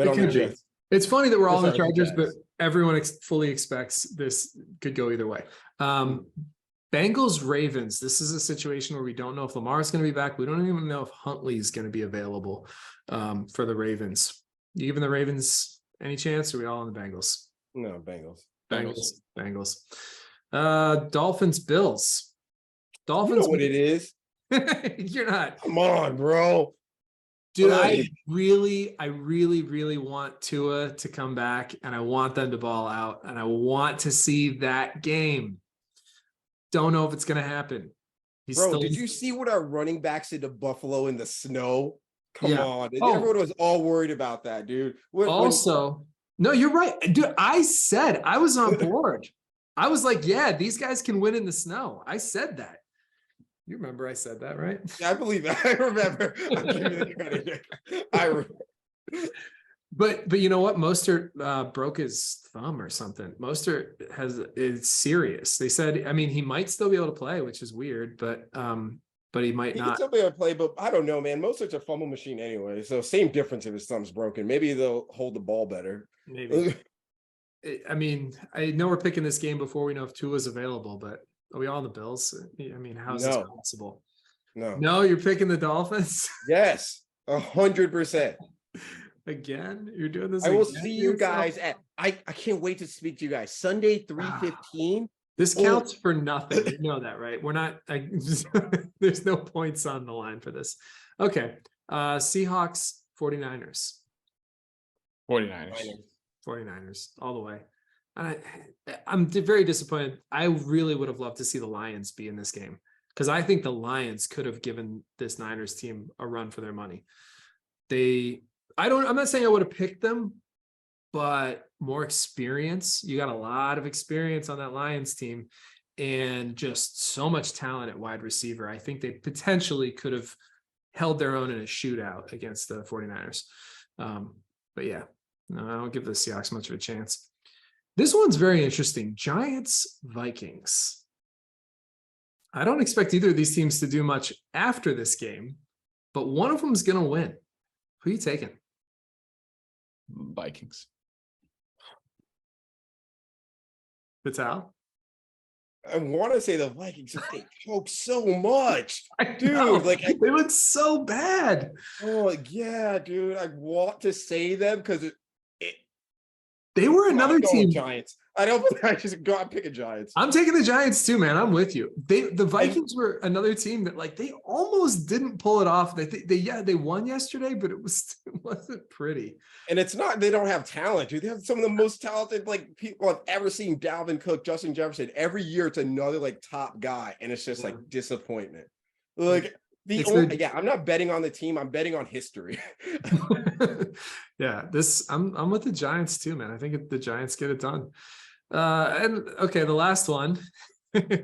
it could be. It's funny that we're all in the Chargers, but everyone fully expects this could go either way. Bengals Ravens. This is a situation where we don't know if Lamar is going to be back. We don't even know if Huntley is going to be available for the Ravens. You giving the Ravens any chance? Or are we all on the Bengals? No, Bengals. Bengals. Dolphins Bills. Dolphins. You know what it is. You're not. Come on, bro. Dude, I really want Tua to come back, and I want them to ball out, and I want to see that game. Don't know if it's going to happen. Did you see what our running backs did to Buffalo in the snow? Come on. Everyone was all worried about that, dude. No, you're right. Dude, I said I was on board. I was like, yeah, these guys can win in the snow. I said that. You remember I said that, right? Yeah, I believe that. I remember. But you know what? Mostert broke his thumb or something. Mostert is serious. They said, I mean, he might still be able to play, which is weird, but he might not. He can still be able to play, but I don't know, man. Mostert's a fumble machine anyway, so same difference if his thumb's broken. Maybe they'll hold the ball better. Maybe. I mean, I know we're picking this game before we know if Tua's available, but are we all in the Bills? I mean, how is this possible? No, you're picking the Dolphins? Yes, 100%. Again, you're doing this. I will see you guys at. I can't wait to speak to you guys Sunday 3:15. This counts for nothing. You know that, right? We're not. There's no points on the line for this. Okay, Seahawks, 49ers. 49ers all the way. I'm very disappointed. I really would have loved to see the Lions be in this game because I think the Lions could have given this Niners team a run for their money. I'm not saying I would have picked them, but more experience. You got a lot of experience on that Lions team and just so much talent at wide receiver. I think they potentially could have held their own in a shootout against the 49ers. But yeah, no, I don't give the Seahawks much of a chance. This one's very interesting. Giants, Vikings. I don't expect either of these teams to do much after this game, but one of them is going to win. Who are you taking? Vikings. Vital? I want to say the Vikings. They choke so much, dude. They look so bad. Oh yeah, dude. I want to say them because they were another team. Giants. I don't. I just go. I'm picking Giants. I'm taking the Giants too, man. I'm with you. The Vikings were another team that they almost didn't pull it off. They won yesterday, but it wasn't pretty. And it's not they don't have talent, dude. They have some of the most talented people I've ever seen. Dalvin Cook, Justin Jefferson. Every year it's another top guy, and it's just disappointment. I'm not betting on the team. I'm betting on history. Yeah, I'm with the Giants too, man. I think the Giants get it done. And okay, the last one,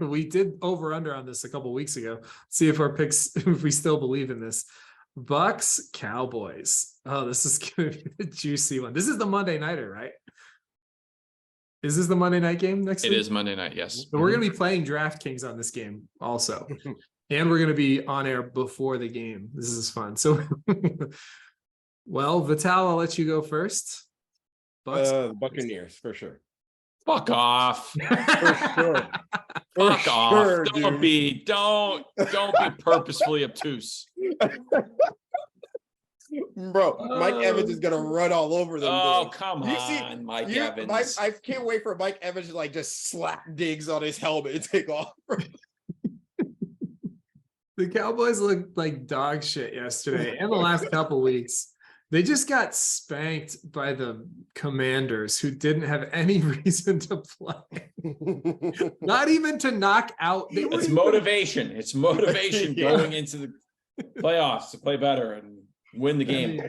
we did over under on this a couple weeks ago. See if our picks, if we still believe in this. Bucks, Cowboys. Oh, this is gonna be the juicy one. This is the Monday nighter, right? Is this the Monday night game next week? It is Monday night, yes. So we're gonna be playing DraftKings on this game also. And we're going to be on air before the game. This is fun. So, well, Vital, I'll let you go first. Buccaneers, for sure. Fuck off. For sure. Fuck off. Don't be purposefully obtuse. Bro, Mike Evans is going to run all over them. Oh, come on, Mike Evans. I can't wait for Mike Evans to just slap Diggs on his helmet and take off. The Cowboys looked like dog shit yesterday and the last couple weeks. They just got spanked by the Commanders, who didn't have any reason to play. Not even to knock out. It's motivation. It's motivation going into the playoffs to play better and win the game.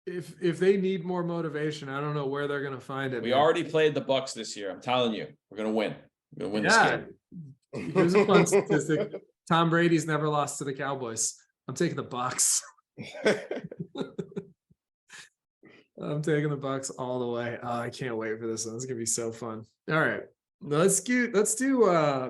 if they need more motivation, I don't know where they're gonna find it. We man. already played the Bucks this year. I'm telling you, we're gonna win. We're gonna win this game. Here's a fun statistic. Tom Brady's never lost to the Cowboys. I'm taking the Bucks. I'm taking the Bucks all the way. Oh, I can't wait for this one. It's gonna be so fun. All right. Let's do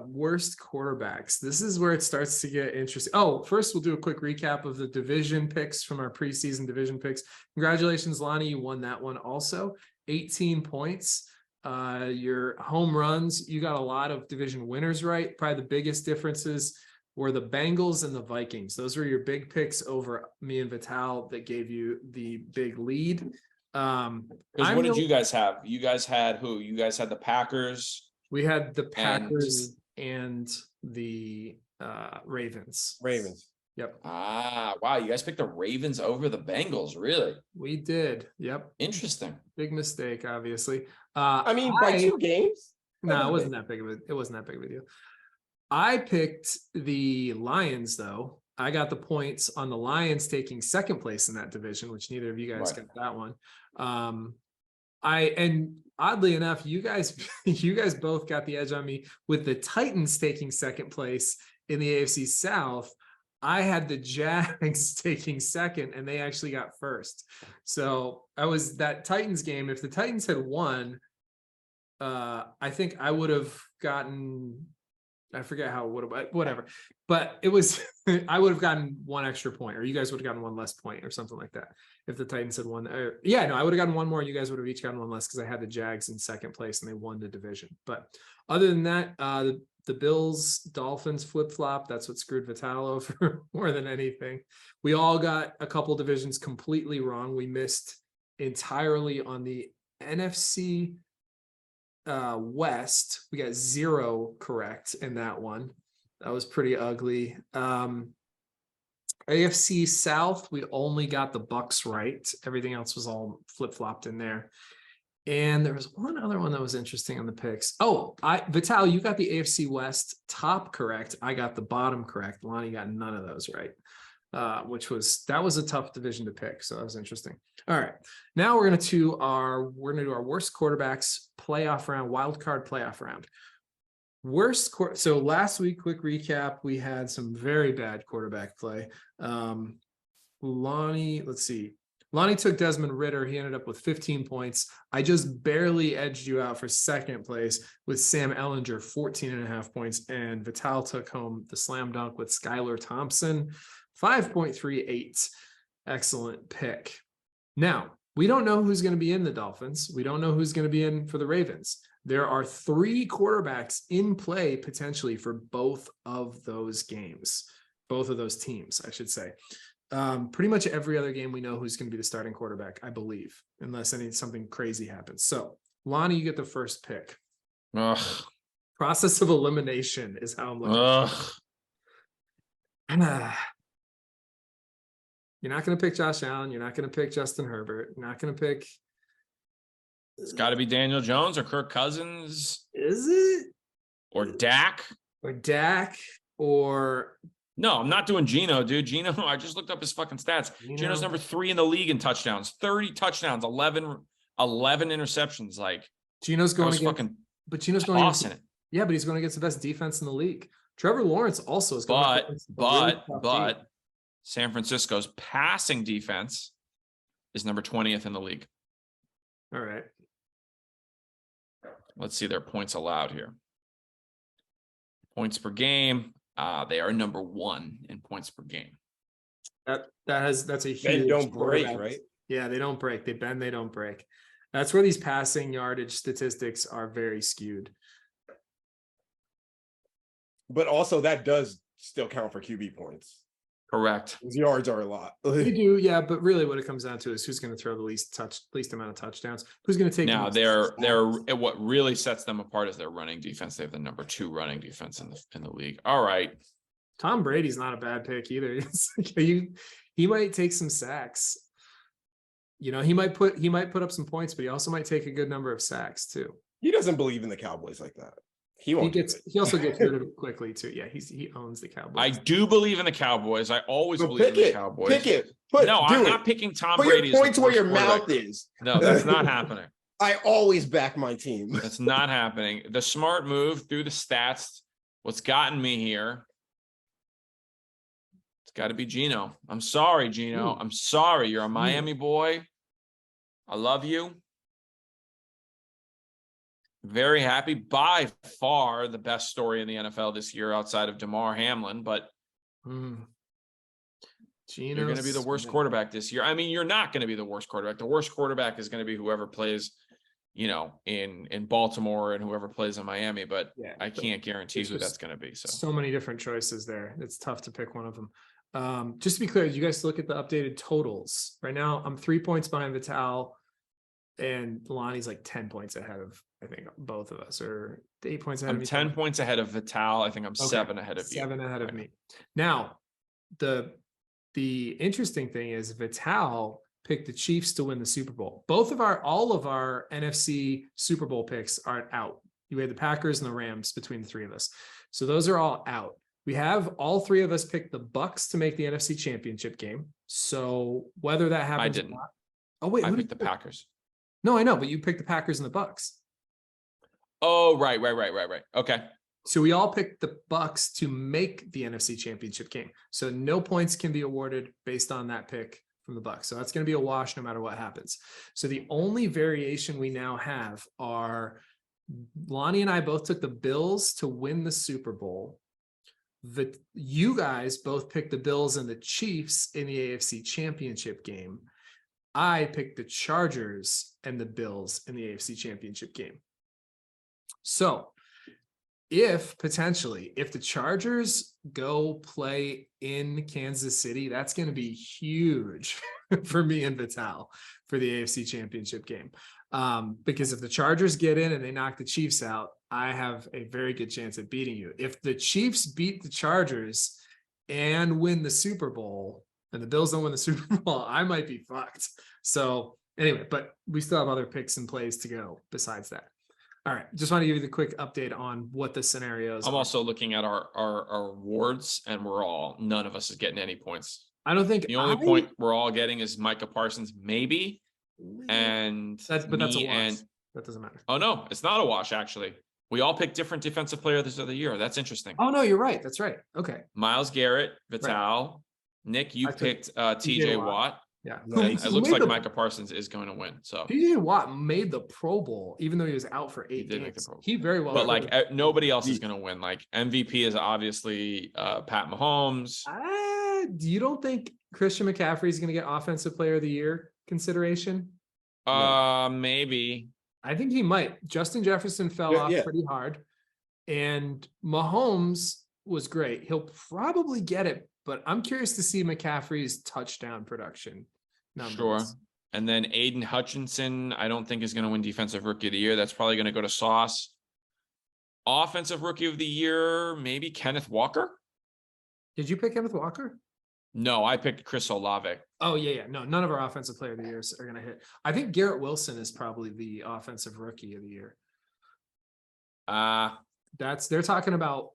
worst quarterbacks. This is where it starts to get interesting. Oh, first we'll do a quick recap of the division picks from our preseason division picks. Congratulations, Lonnie. You won that one also. 18 points. Your home runs, you got a lot of division winners right. Probably the biggest differences were the Bengals and the Vikings. Those were your big picks over me and Vital that gave you the big lead. What did you guys have? You guys had who? You guys had the Packers. We had the Packers and the Ravens. Ravens. Yep. Ah, wow. You guys picked the Ravens over the Bengals. Really? We did. Yep. Interesting. Big mistake, obviously. I mean, by 2 games? No, it wasn't that big of a deal. I picked the Lions, though. I got the points on the Lions taking second place in that division, which neither of you guys got that one. And oddly enough, you guys both got the edge on me with the Titans taking second place in the AFC South. I had the Jags taking second, and they actually got first. So I was that Titans game. If the Titans had won, I think I would have gotten. I forget how it would have, whatever. But it was, I would have gotten 1 extra point, or you guys would have gotten 1 less point, or something like that. If the Titans had won, I would have gotten 1 more. You guys would have each gotten 1 less because I had the Jags in second place and they won the division. But other than that, the Bills, Dolphins flip flop. That's what screwed Vital over more than anything. We all got a couple divisions completely wrong. We missed entirely on the NFC West. We got 0 correct in that one. That was pretty ugly. AFC South, we only got the Bucks right. Everything else was all flip-flopped in there. And there was one other one that was interesting on the picks. Oh, Vital, you got the AFC West top correct. I got the bottom correct. Lonnie got none of those right. That was a tough division to pick. So that was interesting. All right. Now we're going to do our worst quarterbacks playoff round, wildcard playoff round. So last week, quick recap, we had some very bad quarterback play. Lonnie took Desmond Ridder. He ended up with 15 points. I just barely edged you out for second place with Sam Ehlinger, 14.5 points. And Vital took home the slam dunk with Skylar Thompson, 5.38. Excellent pick. Now, we don't know who's going to be in the Dolphins. We don't know who's going to be in for the Ravens. There are 3 quarterbacks in play potentially for both of those games, both of those teams, I should say. Pretty much every other game we know who's going to be the starting quarterback, I believe, unless something crazy happens. So, Lonnie, you get the first pick. Ugh. Process of elimination is how I'm looking. You're not going to pick Josh Allen. You're not going to pick Justin Herbert. You're not going to pick. It's got to be Daniel Jones or Kirk Cousins. Is it? Or Dak. Or No, I'm not doing Geno, dude. Geno, I just looked up his fucking stats. Geno's number 3 in the league in touchdowns, 30 touchdowns, 11 interceptions. Like Geno's going against, but Geno's going against it. Yeah, but he's going against the best defense in the league. Trevor Lawrence also is going. But San Francisco's passing defense is number 20th in the league. All right. Let's see their points allowed here. Points per game. They are number 1 in points per game. That's a huge. They don't break, right? Yeah, they don't break. They bend, they don't break. That's where these passing yardage statistics are very skewed. But also that does still count for QB points. Correct. Those yards are a lot. They do, yeah. But really, what it comes down to is who's going to throw the least amount of touchdowns. Who's going to take? Now what really sets them apart is their running defense. They have the number 2 running defense in the league. All right. Tom Brady's not a bad pick either. He might take some sacks. You know, he might put up some points, but he also might take a good number of sacks too. He doesn't believe in the Cowboys like that. He won't do it. He also gets rid of it quickly too. Yeah, he owns the Cowboys. I do believe in the Cowboys. I always believe in the Cowboys. Pick it. No, I'm not picking Tom Brady. Put your points where your mouth is. No, that's not happening. I always back my team. That's not happening. The smart move through the stats, what's gotten me here, it's got to be Gino. I'm sorry, Gino. I'm sorry. You're a Miami boy. I love you. Very happy. By far the best story in the NFL this year outside of DeMar Hamlin, but you're going to be the worst quarterback this year. I mean, you're not going to be the worst quarterback. The worst quarterback is going to be whoever plays, you know, in Baltimore and whoever plays in Miami, but I can't guarantee who that's going to be. So many different choices there. It's tough to pick one of them. Just to be clear, you guys look at the updated totals right now. I'm 3 points behind Vital, and Lonnie's like 10 points ahead of, I think, both of us, or 8 points ahead of me. 10 points ahead of Vital. I think I'm 7 ahead of you. 7 ahead of me. Now, the interesting thing is Vital picked the Chiefs to win the Super Bowl. All of our NFC Super Bowl picks are out. You had the Packers and the Rams between the three of us. So those are all out. We have all three of us picked the Bucks to make the NFC Championship game. So whether that happens, I didn't. Or not, oh wait, I picked the Packers. No, I know, but you picked the Packers and the Bucks. Oh, right. Okay. So we all picked the Bucks to make the NFC Championship game. So no points can be awarded based on that pick from the Bucks. So that's going to be a wash no matter what happens. So the only variation we now have are Lonnie and I both took the Bills to win the Super Bowl. You guys both picked the Bills and the Chiefs in the AFC Championship game. I picked the Chargers and the Bills in the AFC Championship game. So if the Chargers go play in Kansas City, that's going to be huge for me and Vital for the AFC Championship game. Because if the Chargers get in and they knock the Chiefs out, I have a very good chance of beating you. If the Chiefs beat the Chargers and win the Super Bowl and the Bills don't win the Super Bowl, I might be fucked. So anyway, but we still have other picks and plays to go besides that. All right. Just want to give you the quick update on what the scenarios I'm are. also looking at our awards, and none of us is getting any points. I don't think the only point we're all getting is Micah Parsons, maybe. And that's a wash. That doesn't matter. Oh no, it's not a wash, actually. We all picked different defensive players of the year. That's interesting. Oh no, you're right. That's right. Okay. Myles Garrett, Vital, right. Nick, you picked TJ Watt. Yeah. It looks like Micah Parsons is going to win. So TJ Watt made the Pro Bowl, even though he was out for 8 games. He very well. But like nobody else is going to win. Like MVP is obviously Pat Mahomes. You don't think Christian McCaffrey is going to get Offensive Player of the Year consideration? Maybe. I think he might. Justin Jefferson fell off pretty hard, and Mahomes was great. He'll probably get it, but I'm curious to see McCaffrey's touchdown production numbers. Sure. And then Aiden Hutchinson, I don't think is going to win Defensive Rookie of the Year. That's probably going to go to Sauce. Offensive Rookie of the Year, maybe Kenneth Walker. Did you pick Kenneth Walker? No, I picked Chris Olave. Oh, yeah. No, none of our Offensive Player of the Years are going to hit. I think Garrett Wilson is probably the Offensive Rookie of the Year. They're talking about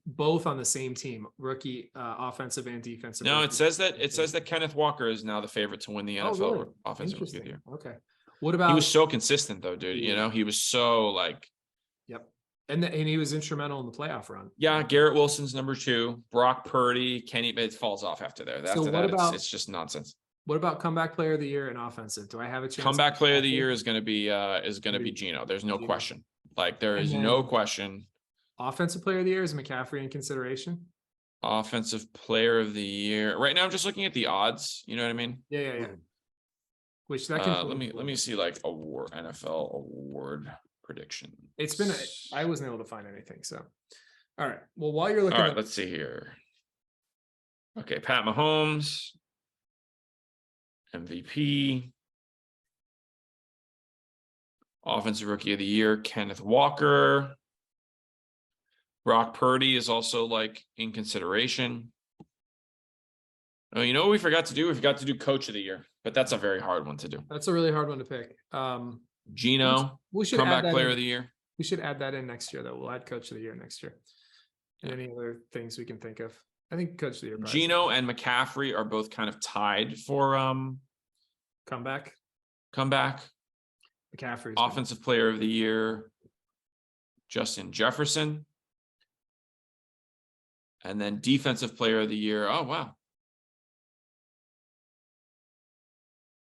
both on the same team, rookie, offensive and defensive. No, it says that Kenneth Walker is now the favorite to win the NFL Offensive Rookie of the Year. Okay. What about? He was so consistent though, dude. You know, he was so like. Yep. And he was instrumental in the playoff run. Yeah, Garrett Wilson's number 2. Brock Purdy, Kenny, it falls off after there. It's just nonsense. What about comeback player of the year and offensive? Do I have a chance? Comeback player of the year is going to be Gino. There's no question. Like there is no question. Offensive player of the year, is McCaffrey in consideration? Offensive player of the year. Right now I'm just looking at the odds. You know what I mean? Yeah. Which that can let me see like NFL award prediction. I wasn't able to find anything. So all right. Well, while you're looking, all right, let's see here. Okay, Pat Mahomes, MVP. Offensive Rookie of the Year, Kenneth Walker. Brock Purdy is also like in consideration. Oh, you know what we forgot to do? We forgot to do Coach of the Year, but that's a very hard one to do. That's a really hard one to pick. Gino, we should comeback player of the year. We should add that in next year, though. We'll add coach of the year next year. And any other things we can think of. I think coach of the year. Gino and McCaffrey are both kind of tied for comeback. McCaffrey, offensive player of the year, Justin Jefferson. And then defensive player of the year. Oh, wow.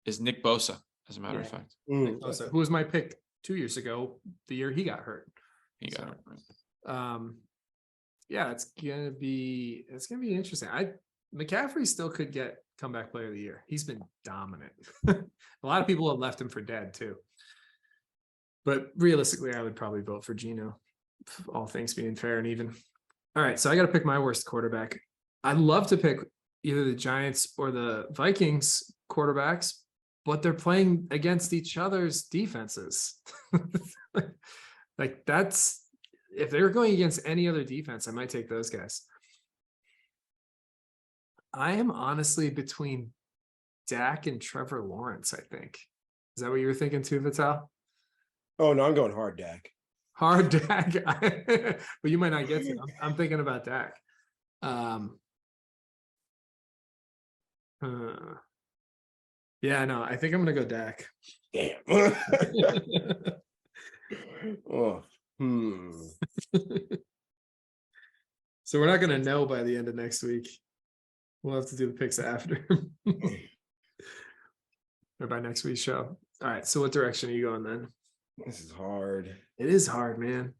Is Nick Bosa, as a matter of fact. Nick Bosa, who was my pick 2 years ago, the year he got hurt. Yeah, it's gonna be interesting. McCaffrey still could get comeback player of the year. He's been dominant. A lot of people have left him for dead too. But realistically, I would probably vote for Gino, all things being fair and even. All right, so I got to pick my worst quarterback. I'd love to pick either the Giants or the Vikings quarterbacks, but they're playing against each other's defenses. Like that's, if they were going against any other defense, I might take those guys. I am honestly between Dak and Trevor Lawrence, I think. Is that what you were thinking too, Vital? Oh, no, I'm going hard Dak. Hard Dak. But you might not get to it. I'm thinking about Dak. Yeah, no, I think I'm gonna go Dak. Damn. Oh. So we're not gonna know by the end of next week. We'll have to do the picks after. Or by next week's show. All right, so what direction are you going then? This is hard. It is hard, man.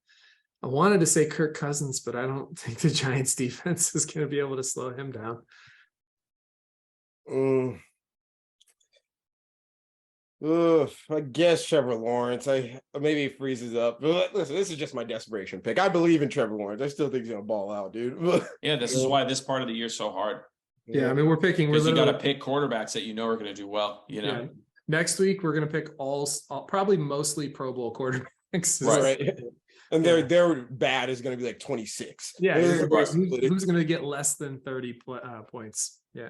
I wanted to say Kirk Cousins, but I don't think the Giants defense is going to be able to slow him down. I guess Trevor Lawrence. Maybe he freezes up. But listen, this is just my desperation pick. I believe in Trevor Lawrence. I still think he's gonna ball out, dude. Yeah, this is why this part of the year is so hard. Yeah, I mean, we're Because you got to pick quarterbacks that you know are going to do well. You know, yeah. Next week we're going to pick all probably mostly Pro Bowl quarterbacks. Right. And their bad is going to be like 26. Yeah, who's going to get less than 30 points? Yeah.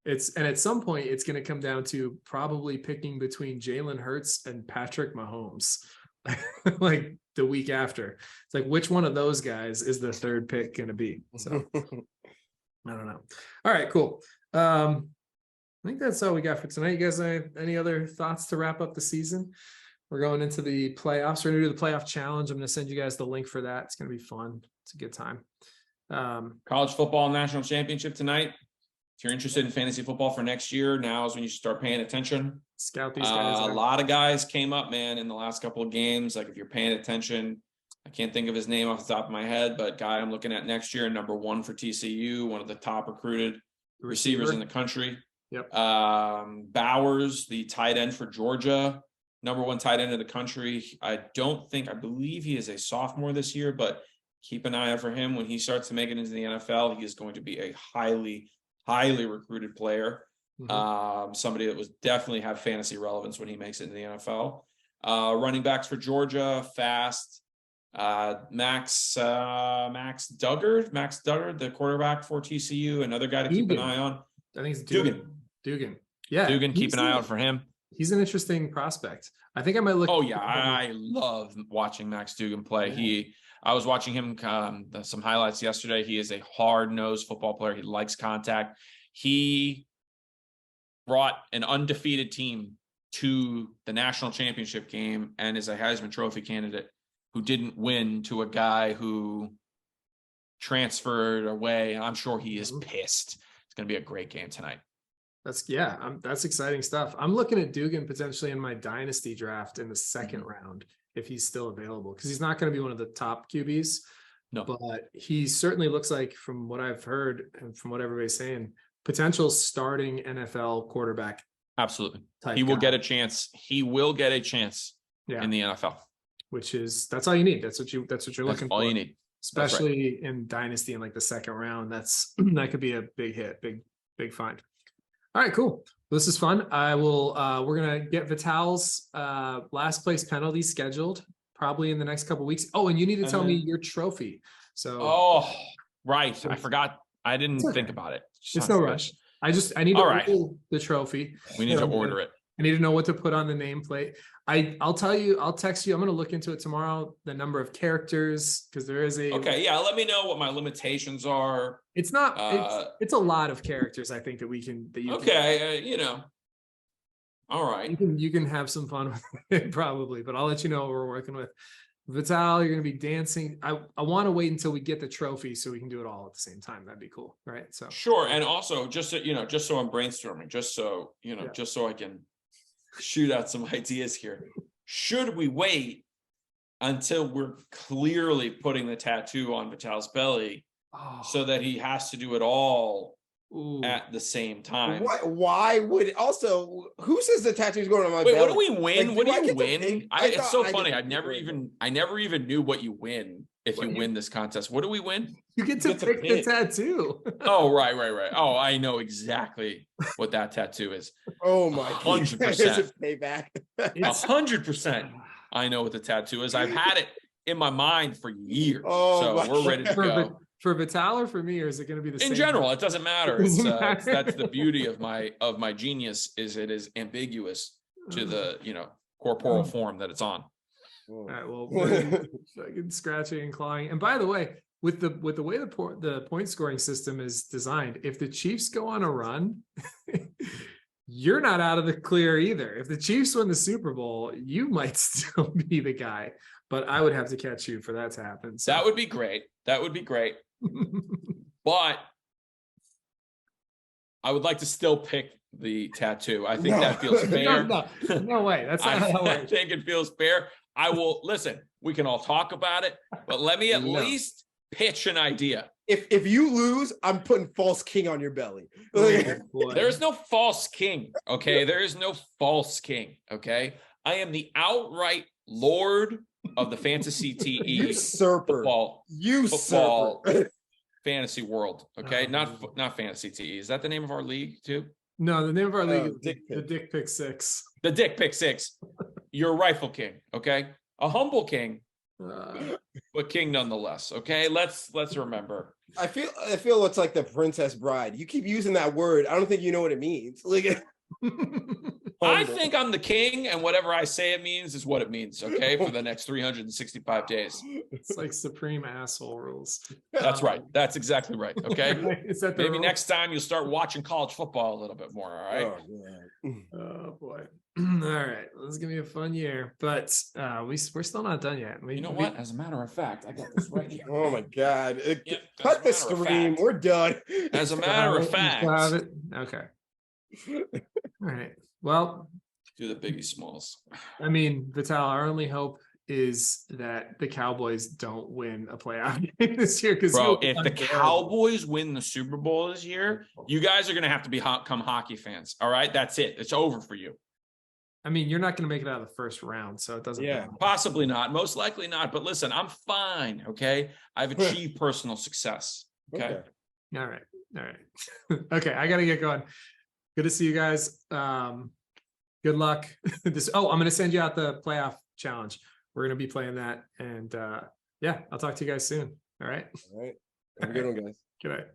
And at some point it's going to come down to probably picking between Jalen Hurts and Patrick Mahomes. Like the week after. It's like, which one of those guys is the third pick going to be? So I don't know. All right, cool. I think that's all we got for tonight. You guys have any other thoughts to wrap up the season? We're going into the playoffs. We're going to do the playoff challenge. I'm going to send you guys the link for that. It's going to be fun. It's a good time. College football national championship tonight. If you're interested in fantasy football for next year, now is when you should start paying attention. Scout these guys. A lot of guys came up, man, in the last couple of games. Like if you're paying attention, I can't think of his name off the top of my head, but guy I'm looking at next year, number 1 for TCU, one of the top recruited receivers in the country. Yep. Bowers, the tight end for Georgia, number 1 tight end in the country. I believe he is a sophomore this year, but keep an eye out for him. When he starts to make it into the NFL, he is going to be a highly recruited player. Somebody that was definitely have fantasy relevance when he makes it into the NFL. Running backs for Georgia, fast. Max Duggar, the quarterback for TCU, another guy to keep an eye on. I think it's Dugan. Yeah. Dugan, keep an eye out for him. He's an interesting prospect. I think I might look. Oh yeah, I love watching Max Dugan play. Yeah. I was watching him some highlights yesterday. He is a hard-nosed football player. He likes contact. He brought an undefeated team to the national championship game and is a Heisman Trophy candidate who didn't win to a guy who transferred away. I'm sure he is pissed. It's going to be a great game tonight. That's exciting stuff. I'm looking at Dugan potentially in my dynasty draft in the second round if he's still available, because he's not going to be one of the top QBs. No, but he certainly looks like, from what I've heard and from what everybody's saying, potential starting NFL quarterback. Absolutely, he will get a chance. He will get a chance in the NFL. That's all you need. That's what you're looking for. All you need, especially in dynasty in like the second round. That could be a big hit, big find. All right, cool. This is fun. We're going to get Vital's last place penalty scheduled probably in the next couple of weeks. Oh, and you need to tell me your trophy. So, right. I forgot. I didn't think about it. It's no rush. I need to order the trophy. We need to order it. I need to know what to put on the nameplate. I'll tell you, I'll text you. I'm going to look into it tomorrow. The number of characters, because there is a. Okay, yeah. Let me know what my limitations are. It's not. It's a lot of characters. I think that we can. That you. Okay, all right. You can have some fun with it probably, but I'll let you know what we're working with. Vital, you're going to be dancing. I want to wait until we get the trophy so we can do it all at the same time. That'd be cool, right? So sure, and also just so, just so I'm brainstorming, just so just so I can shoot out some ideas here. Should we wait until we're clearly putting the tattoo on Vital's belly so that he has to do it all at the same time? Why would also? Who says the tattoo's going on my belly? What do we win? Like, what do you win? It's so funny. I never even knew what you win if you win this contest. What do we win? You get to pick the tattoo. Oh, right. Oh, I know exactly what that tattoo is. Oh my 100%. Payback. 100%. I know what the tattoo is. I've had it in my mind for years. Oh, so we're ready to go. For Vital or for me, or is it going to be the same? In general, it doesn't matter. It's that's the beauty of my genius, is it is ambiguous to the corporeal form that it's on. All right, well, we're fucking scratching and clawing. And by the way, with the way the point scoring system is designed, if the Chiefs go on a run, you're not out of the clear either. If the Chiefs win the Super Bowl, you might still be the guy, but I would have to catch you for that to happen. So. That would be great. But I would like to still pick the tattoo. I think that feels fair. No way. That's not how that works. I think it feels fair. I will listen. We can all talk about it, but let me at least pitch an idea. If you lose, I'm putting false king on your belly. There's no false king. Okay, there is no false king. Okay, I am the outright lord of the FantaCTE usurper. Football fantasy world. Okay, not FantaCTE. Is that the name of our league too? No, the name of our league is the Dick Pick 6. The Dick Pick 6. You're a rightful king. Okay, a humble king, but king nonetheless. Okay, let's remember. I feel it's like the Princess Bride. You keep using that word. I don't think you know what it means. Like. I think I'm the king, and whatever I say it means is what it means, okay, for the next 365 days. It's like supreme asshole rules. That's right. That's exactly right, okay? Is that maybe next time you'll start watching college football a little bit more, all right? Oh boy. All right. This is going to be a fun year, but we're still not done yet. You know what? As a matter of fact, I got this right here. Oh, my God. Cut the stream. We're done. As a matter of fact. Okay. All right. Well, do the Biggie Smalls. I mean, Vital, our only hope is that the Cowboys don't win a playoff game this year. Bro, if the Cowboys win the Super Bowl this year, you guys are going to have to become hockey fans. All right? That's it. It's over for you. I mean, you're not going to make it out of the first round, so it doesn't matter. Possibly not. Most likely not. But listen, I'm fine, okay? I've achieved personal success, okay? All right. Okay, I got to get going. Good to see you guys. Good luck. I'm going to send you out the playoff challenge. We're going to be playing that. And I'll talk to you guys soon. All right. All right. Have a good one, guys. Good night.